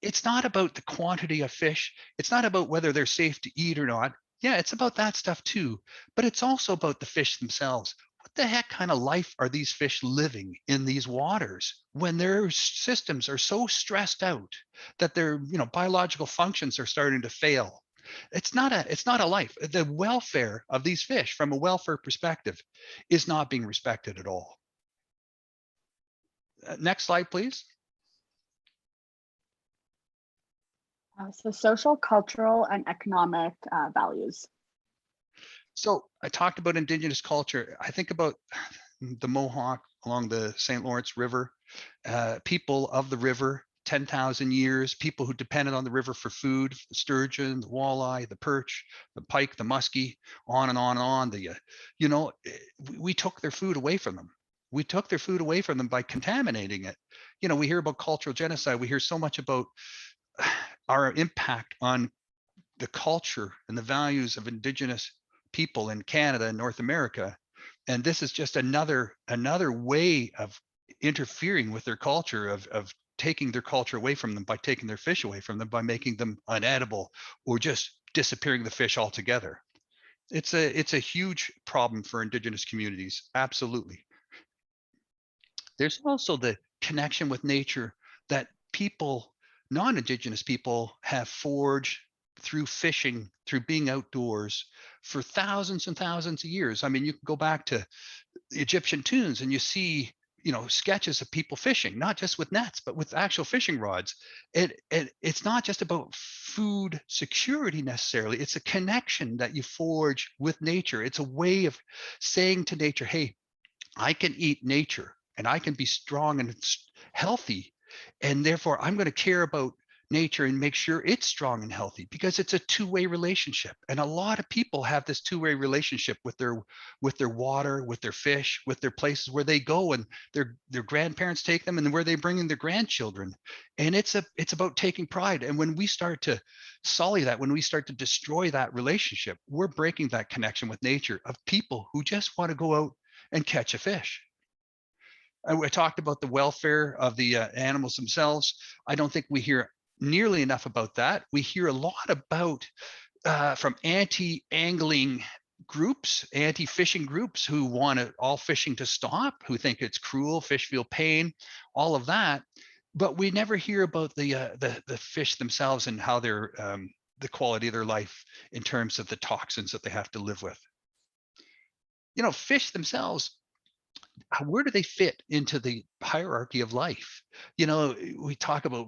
it's not about the quantity of fish. It's not about whether they're safe to eat or not. Yeah, it's about that stuff too, but it's also about the fish themselves. What the heck kind of life are these fish living in these waters when their systems are so stressed out that their, you know, biological functions are starting to fail? It's not a life. The welfare of these fish from a welfare perspective is not being respected at all. Next slide, please. So social, cultural, and economic values. So I talked about indigenous culture. I think about the Mohawk along the St. Lawrence River, people of the river, 10,000 years, people who depended on the river for food, the sturgeon, the walleye, the perch, the pike, the muskie, on and on and on. You know, we took their food away from them. We took their food away from them by contaminating it. You know, we hear about cultural genocide. We hear so much about our impact on the culture and the values of indigenous people in Canada and North America. And this is just another way of interfering with their culture, of taking their culture away from them by taking their fish away from them, by making them unedible or just disappearing the fish altogether. It's a huge problem for indigenous communities. Absolutely. There's also the connection with nature that people, non-indigenous people, have forged through fishing, through being outdoors for thousands and thousands of years. I mean, you can go back to Egyptian tombs and you see, you know, sketches of people fishing, not just with nets, but with actual fishing rods. It's not just about food security necessarily. It's a connection that you forge with nature. It's a way of saying to nature, hey, I can eat nature and I can be strong and healthy. And therefore, I'm going to care about nature and make sure it's strong and healthy, because it's a two-way relationship. And a lot of people have this two-way relationship with their water, with their fish, with their places where they go and their grandparents take them and where they bring in their grandchildren. And it's about taking pride. And when we start to sully that, when we start to destroy that relationship, we're breaking that connection with nature of people who just want to go out and catch a fish. I talked about the welfare of the animals themselves. I don't think we hear nearly enough about that. We hear a lot about from anti-angling groups, anti-fishing groups who want all fishing to stop, who think it's cruel, fish feel pain, all of that. But we never hear about the fish themselves and how they're the quality of their life in terms of the toxins that they have to live with. You know, fish themselves, where do they fit into the hierarchy of life? You know, we talk about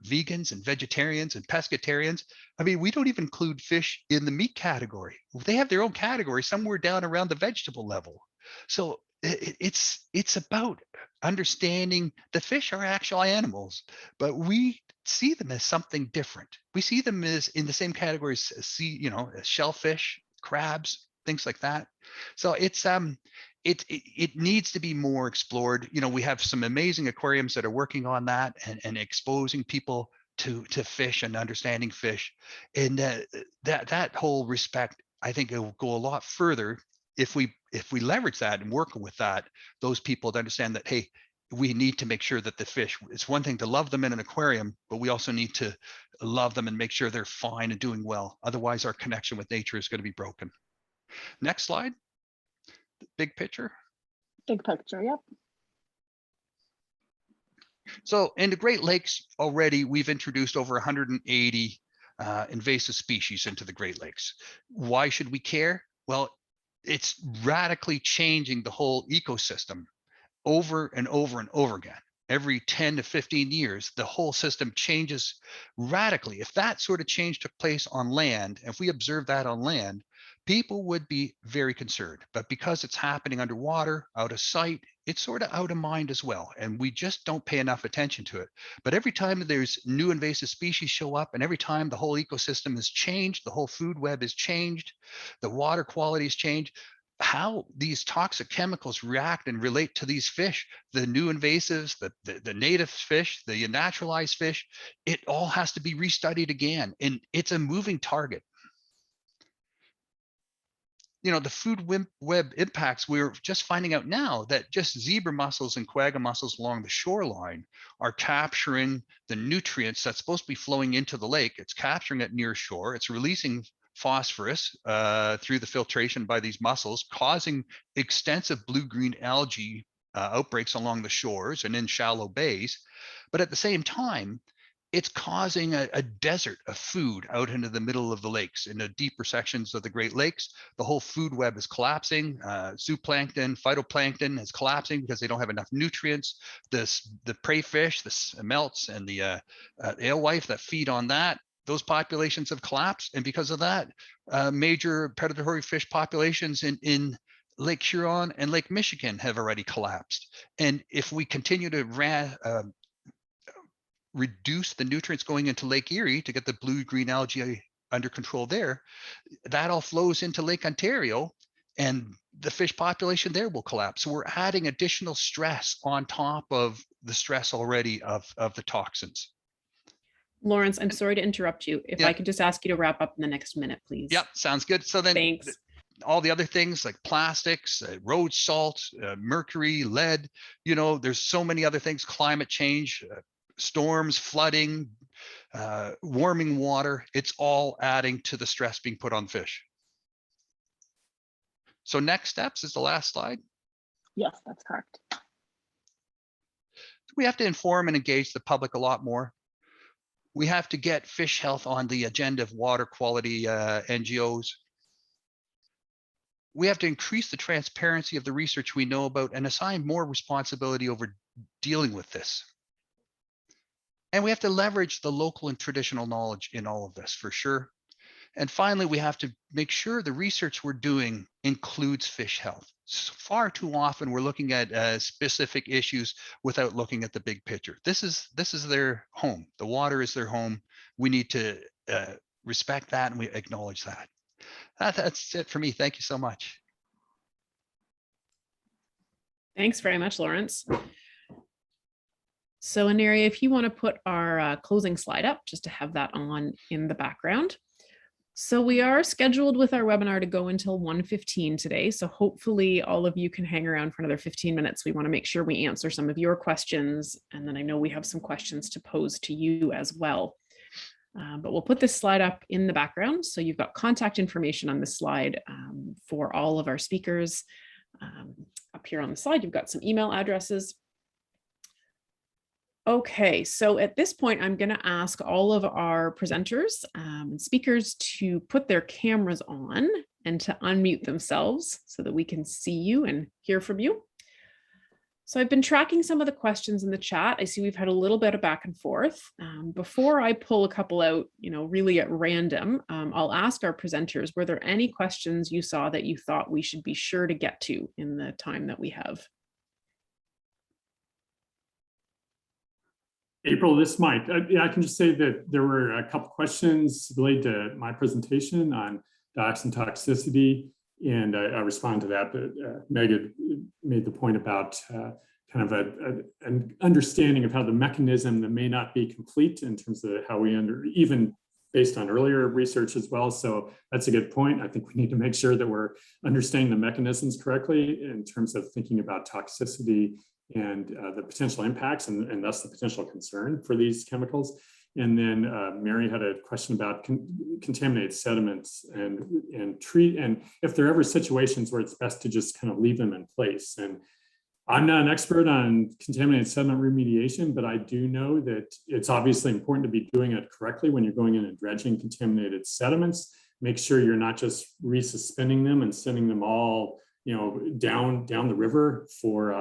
vegans and vegetarians and pescatarians. I mean, we don't even include fish in the meat category. They have their own category somewhere down around the vegetable level. So it's about understanding the fish are actual animals, but we see them as something different. We see them as in the same categories as shellfish, crabs, things like that. So it needs to be more explored. You know, we have some amazing aquariums that are working on that and exposing people to fish and understanding fish. And that whole respect, I think it will go a lot further if we leverage that and work with that, those people to understand that, hey, we need to make sure that the fish, it's one thing to love them in an aquarium, but we also need to love them and make sure they're fine and doing well. Otherwise, our connection with nature is going to be broken. Next slide. Big picture. Big picture, yep. So in the Great Lakes already, we've introduced over 180 invasive species into the Great Lakes. Why should we care? Well, it's radically changing the whole ecosystem over and over and over again. Every 10 to 15 years, the whole system changes radically. If that sort of change took place on land, if we observed that on land, people would be very concerned. But because it's happening underwater, out of sight, it's sort of out of mind as well. And we just don't pay enough attention to it. But every time there's new invasive species show up, and every time the whole ecosystem has changed, the whole food web is changed, the water quality has changed, how these toxic chemicals react and relate to these fish, the new invasives, the native fish, the naturalized fish, it all has to be restudied again. And it's a moving target. You know, the food web impacts, we're just finding out now that just zebra mussels and quagga mussels along the shoreline are capturing the nutrients that's supposed to be flowing into the lake. It's capturing it near shore. It's releasing phosphorus through the filtration by these mussels, causing extensive blue-green algae outbreaks along the shores and in shallow bays. But at the same time, it's causing a desert of food out into the middle of the lakes, in the deeper sections of the Great Lakes. The whole food web is collapsing. Zooplankton, phytoplankton is collapsing because they don't have enough nutrients. The prey fish, the smelts and the alewife that feed on that, those populations have collapsed. And because of that, major predatory fish populations in Lake Huron and Lake Michigan have already collapsed. And if we continue to reduce the nutrients going into Lake Erie to get the blue-green algae under control there, that all flows into Lake Ontario, and the fish population there will collapse. So we're adding additional stress on top of the stress already of the toxins. Lawrence, I'm sorry to interrupt you. If I could just ask you to wrap up in the next minute, please. Yep, sounds good. So then thanks. All the other things like plastics, road salt, mercury, lead, you know, there's so many other things, climate change, storms, flooding, warming water, it's all adding to the stress being put on fish. So next steps is the last slide. Yes, that's correct. We have to inform and engage the public a lot more. We have to get fish health on the agenda of water quality NGOs. We have to increase the transparency of the research we know about and assign more responsibility over dealing with this. And we have to leverage the local and traditional knowledge in all of this for sure. And finally, we have to make sure the research we're doing includes fish health. Far too often, we're looking at specific issues without looking at the big picture. This is their home. The water is their home. We need to respect that, and we acknowledge that. That's it for me. Thank you so much. Thanks very much, Lawrence. So Aneri, if you want to put our closing slide up, just to have that on in the background. So we are scheduled with our webinar to go until 1:15 today. So hopefully all of you can hang around for another 15 minutes. We want to make sure we answer some of your questions. And then I know we have some questions to pose to you as well. But we'll put this slide up in the background. So you've got contact information on this slide for all of our speakers. Up here on the slide, you've got some email addresses. Okay, so at this point, I'm going to ask all of our presenters and speakers to put their cameras on and to unmute themselves so that we can see you and hear from you. So I've been tracking some of the questions in the chat. I see we've had a little bit of back and forth. Before I pull a couple out, really at random, I'll ask our presenters, were there any questions you saw that you thought we should be sure to get to in the time that we have? April, this might. I can just say that there were a couple questions related to my presentation on dioxin toxicity, and I responded to that. But Meg had made the point about kind of an understanding of how the mechanism that may not be complete in terms of how we even based on earlier research as well. So that's a good point. I think we need to make sure that we're understanding the mechanisms correctly in terms of thinking about toxicity and the potential impacts and thus the potential concern for these chemicals. And then Mary had a question about contaminated sediments and if there are ever situations where it's best to just kind of leave them in place. And I'm not an expert on contaminated sediment remediation, but I do know that it's obviously important to be doing it correctly when you're going in and dredging contaminated sediments. Make sure you're not just resuspending them and sending them all, down the river for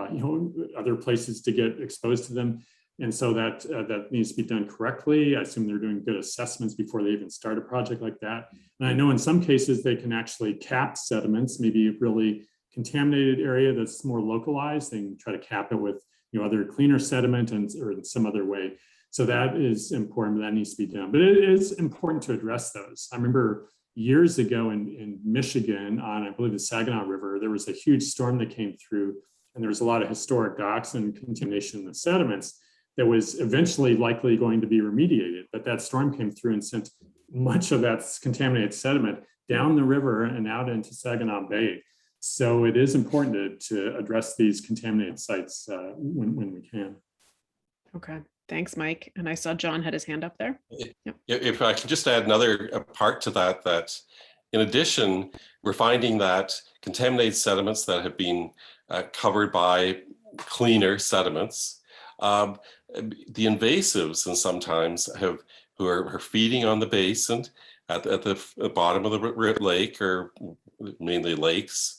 other places to get exposed to them. And so that needs to be done correctly. I assume they're doing good assessments before they even start a project like that. And I know in some cases they can actually cap sediments, maybe a really contaminated area that's more localized. They can try to cap it with other cleaner sediment or in some other way. So that is important. That needs to be done. But it is important to address those. I remember years ago in Michigan on, I believe, the Saginaw River, there was a huge storm that came through, and there was a lot of historic docks and contamination in the sediments that was eventually likely going to be remediated. But that storm came through and sent much of that contaminated sediment down the river and out into Saginaw Bay. So it is important to address these contaminated sites when we can. Okay, thanks, Mike. And I saw John had his hand up there. Yep. If I can just add another part to that in addition, we're finding that contaminated sediments that have been covered by cleaner sediments, the invasives, and sometimes who are feeding on the basin at the bottom of the lake, or mainly lakes,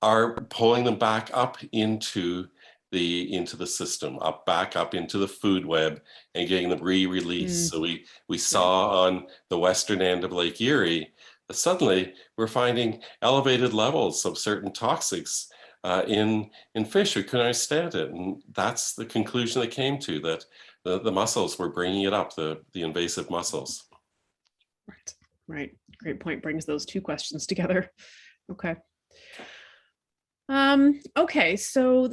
are pulling them back up into the system, back up into the food web and getting them re-released. So we saw on the western end of Lake Erie, suddenly we're finding elevated levels of certain toxics in fish. We couldn't understand it, and that's the conclusion they came to, that the mussels were bringing it up, the invasive mussels. Right. Great point. Brings those two questions together. Okay. Okay, so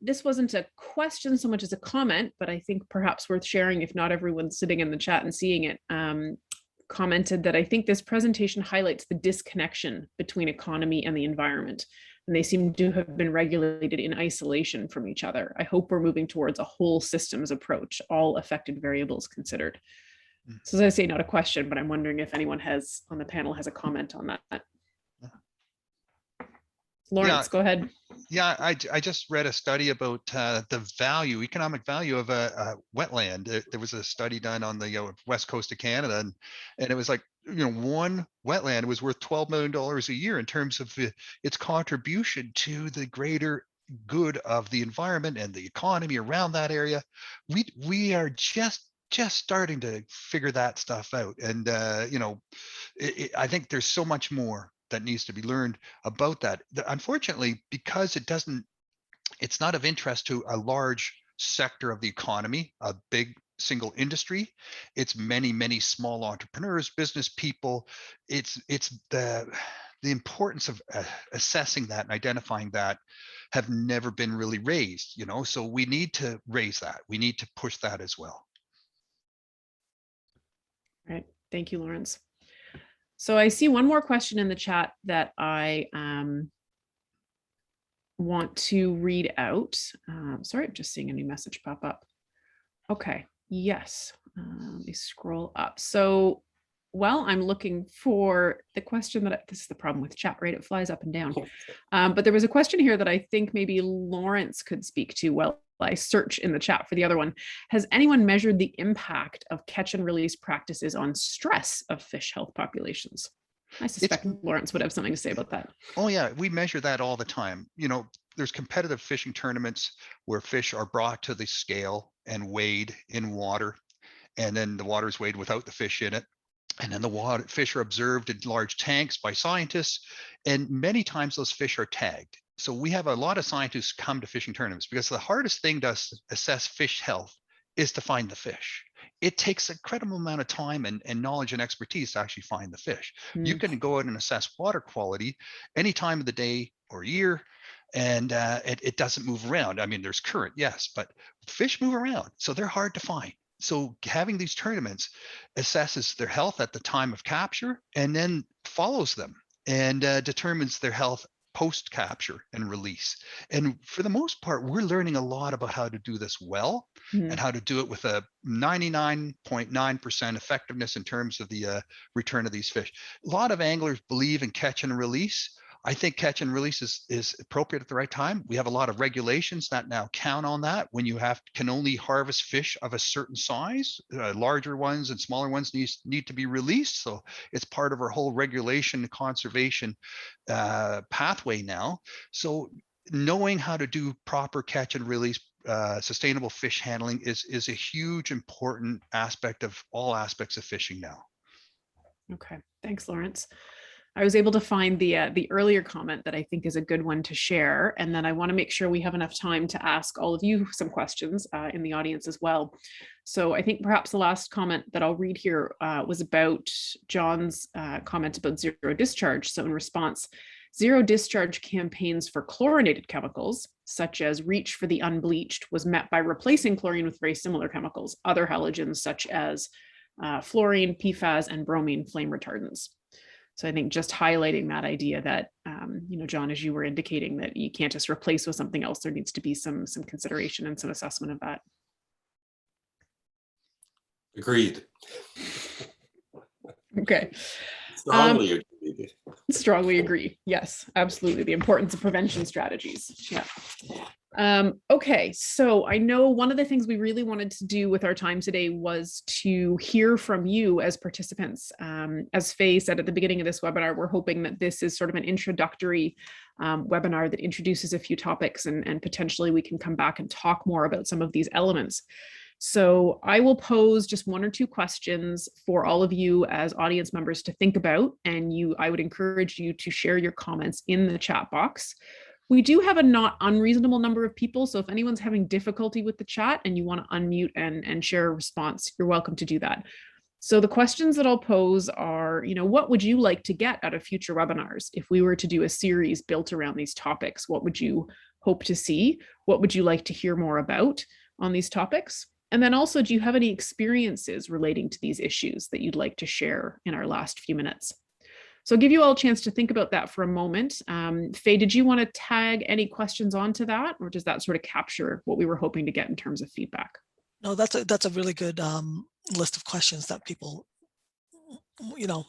this wasn't a question so much as a comment, but I think perhaps worth sharing if not everyone's sitting in the chat and seeing it, commented that I think this presentation highlights the disconnection between economy and the environment, and they seem to have been regulated in isolation from each other. I hope we're moving towards a whole systems approach, all affected variables considered. So as I say, not a question, but I'm wondering if anyone on the panel has a comment on that. Lawrence, go ahead. Yeah, I just read a study about the economic value of a wetland. There was a study done on the west coast of Canada, and it was like, one wetland was worth $12 million a year in terms of its contribution to the greater good of the environment and the economy around that area. We are just starting to figure that stuff out, and I think there's so much more that needs to be learned about that. Unfortunately, because it's not of interest to a large sector of the economy, a big single industry. It's many, many small entrepreneurs, business people. It's the importance of assessing that and identifying that have never been really raised, so we need to raise that. We need to push that as well. Right. Thank you, Lawrence. So I see one more question in the chat that I want to read out. Sorry, I'm just seeing a new message pop up. Okay, yes, let me scroll up. So while I'm looking for the question this is the problem with chat, right? It flies up and down. But there was a question here that I think maybe Lawrence could speak to while I search in the chat for the other one. Has anyone measured the impact of catch and release practices on stress of fish health populations? I suspect Lawrence would have something to say about that. Oh yeah, we measure that all the time. There's competitive fishing tournaments where fish are brought to the scale and weighed in water, and then the water is weighed without the fish in it. And then the fish are observed in large tanks by scientists, and many times those fish are tagged. So we have a lot of scientists come to fishing tournaments because the hardest thing to assess fish health is to find the fish. It takes an incredible amount of time and knowledge and expertise to actually find the fish. You can go out and assess water quality any time of the day or year, and it doesn't move around. I mean, there's current, yes, but fish move around, so they're hard to find. So having these tournaments assesses their health at the time of capture and then follows them and determines their health post capture and release. And for the most part, we're learning a lot about how to do this well and how to do it with a 99.9% effectiveness in terms of the return of these fish. A lot of anglers believe in catch and release. I think catch and release is appropriate at the right time. We have a lot of regulations that now count on that. When you can only harvest fish of a certain size, larger ones and smaller ones need to be released. So it's part of our whole regulation conservation pathway now. So knowing how to do proper catch and release sustainable fish handling is a huge important aspect of all aspects of fishing now. Okay, thanks, Lawrence. I was able to find the earlier comment that I think is a good one to share, and then I want to make sure we have enough time to ask all of you some questions in the audience as well. So I think perhaps the last comment that I'll read here was about John's comment about zero discharge. So in response, zero discharge campaigns for chlorinated chemicals, such as Reach for the Unbleached, was met by replacing chlorine with very similar chemicals, other halogens such as fluorine, PFAS, and bromine flame retardants. So I think just highlighting that idea that, John, as you were indicating, that you can't just replace with something else, there needs to be some consideration and some assessment of that. Agreed. Okay. Strongly agreed. Strongly agree. Yes, absolutely. The importance of prevention strategies. Yeah. Okay, so I know one of the things we really wanted to do with our time today was to hear from you as participants. As Faye said at the beginning of this webinar, we're hoping that this is sort of an introductory webinar that introduces a few topics, and potentially we can come back and talk more about some of these elements. So I will pose just one or two questions for all of you as audience members to think about, and I would encourage you to share your comments in the chat box. We do have a not unreasonable number of people, so if anyone's having difficulty with the chat and you want to unmute and share a response, you're welcome to do that. So the questions that I'll pose are, what would you like to get out of future webinars? If we were to do a series built around these topics, what would you hope to see? What would you like to hear more about on these topics? And then also, do you have any experiences relating to these issues that you'd like to share in our last few minutes? So I'll give you all a chance to think about that for a moment. Faye, did you want to tag any questions onto that, or does that sort of capture what we were hoping to get in terms of feedback? No, that's a really good list of questions that people,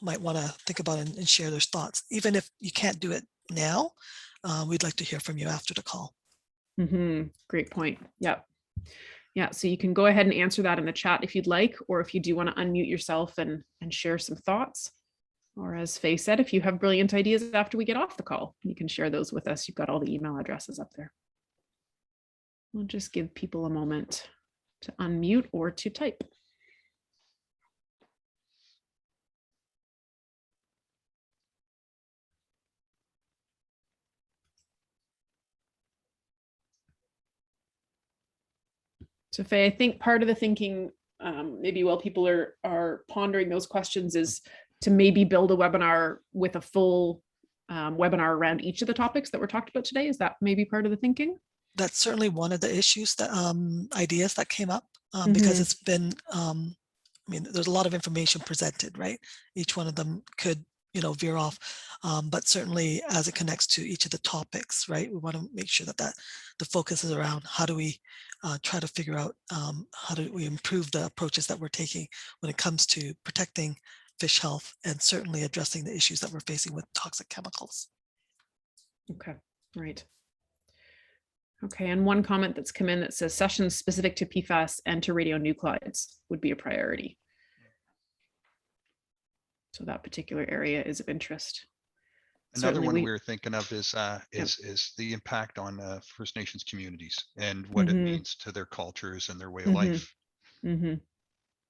might want to think about and share their thoughts. Even if you can't do it now, we'd like to hear from you after the call. Great point. Yep. Yeah, so you can go ahead and answer that in the chat if you'd like, or if you do want to unmute yourself and share some thoughts. Or as Faye said, if you have brilliant ideas after we get off the call, you can share those with us. You've got all the email addresses up there. We'll just give people a moment to unmute or to type. So Faye, I think part of the thinking, maybe while people are pondering those questions, is to maybe build a webinar with a full webinar around each of the topics that were talked about today. Is that maybe part of the thinking? That's certainly one of the issues that ideas that came up because it's been, there's a lot of information presented, right? Each one of them could, veer off, but certainly as it connects to each of the topics, right? We want to make sure that the focus is around how do we try to figure out how do we improve the approaches that we're taking when it comes to protecting fish health and certainly addressing the issues that we're facing with toxic chemicals. Okay, right. Okay, and one comment that's come in that says sessions specific to PFAS and to radionuclides would be a priority. So that particular area is of interest. Another one we're thinking of is the impact on First Nations communities and what it means to their cultures and their way of life.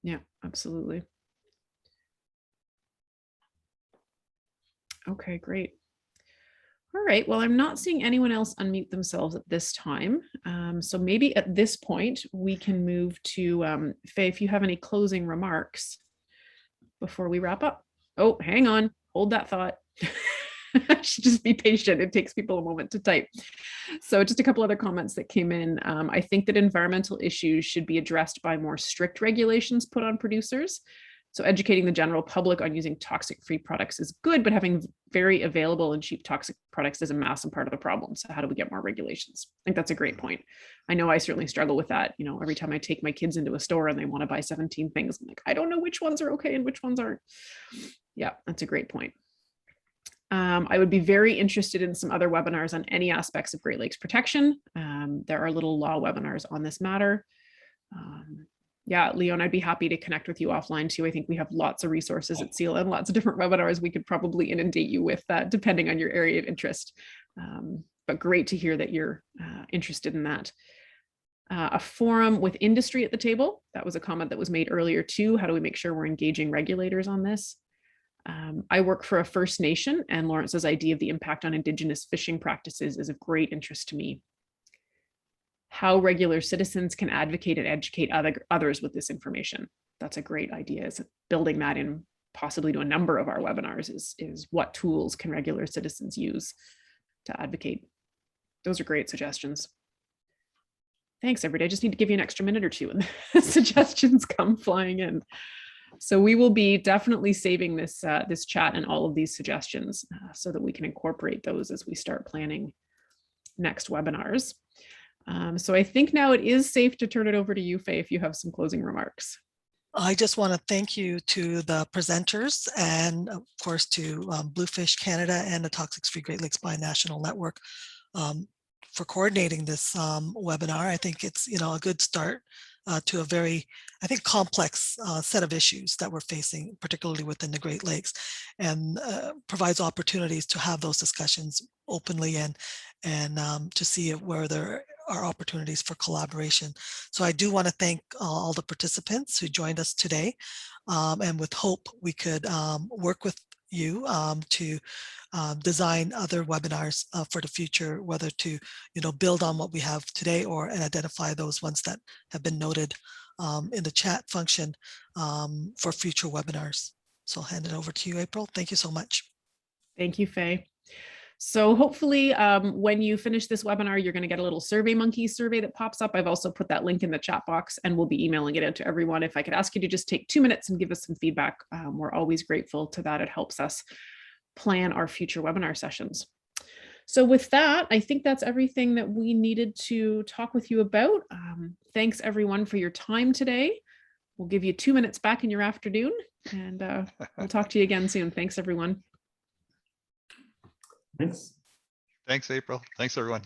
Yeah, absolutely. Okay, great. All right, well, I'm not seeing anyone else unmute themselves at this time. So maybe at this point, we can move to, Faye, if you have any closing remarks before we wrap up. Oh, hang on, hold that thought. Just be patient. It takes people a moment to type. So just a couple other comments that came in. I think that environmental issues should be addressed by more strict regulations put on producers. So educating the general public on using toxic-free products is good, but having very available and cheap toxic products is a massive part of the problem. So how do we get more regulations? I think that's a great point. I know I certainly struggle with that. Every time I take my kids into a store and they want to buy 17 things, I'm like, I don't know which ones are okay and which ones aren't. Yeah, that's a great point. I would be very interested in some other webinars on any aspects of Great Lakes protection. There are little law webinars on this matter. Yeah, Leon, I'd be happy to connect with you offline too. I think we have lots of resources at SEAL and lots of different webinars we could probably inundate you with that, depending on your area of interest. But great to hear that you're interested in that. A forum with industry at the table. That was a comment that was made earlier too. How do we make sure we're engaging regulators on this? I work for a First Nation, and Lawrence's idea of the impact on indigenous fishing practices is of great interest to me. How regular citizens can advocate and educate others with this information. That's a great idea. Is building that in possibly to a number of our webinars is what tools can regular citizens use to advocate. Those are great suggestions. Thanks, everybody. I just need to give you an extra minute or two and the suggestions come flying in. So we will be definitely saving this this chat and all of these suggestions so that we can incorporate those as we start planning next webinars. So I think now it is safe to turn it over to you, Faye, if you have some closing remarks. I just want to thank you to the presenters and of course to Bluefish Canada and the Toxics Free Great Lakes Binational Network for coordinating this webinar. I think it's a good start to a very, I think, complex set of issues that we're facing, particularly within the Great Lakes, and provides opportunities to have those discussions openly and to see where there are opportunities for collaboration. So I do want to thank all the participants who joined us today, and with hope we could work with you to design other webinars for the future, whether to build on what we have today and identify those ones that have been noted in the chat function for future webinars. So I'll hand it over to you, April. Thank you so much. Thank you, Faye. So hopefully when you finish this webinar, you're going to get a little SurveyMonkey survey that pops up. I've also put that link in the chat box and we'll be emailing it out to everyone. If I could ask you to just take 2 minutes and give us some feedback, we're always grateful to that. It helps us plan our future webinar sessions. So with that, I think that's everything that we needed to talk with you about. Thanks everyone for your time today. We'll give you 2 minutes back in your afternoon and we'll talk to you again soon. Thanks everyone. Thanks. Thanks, April. Thanks, everyone.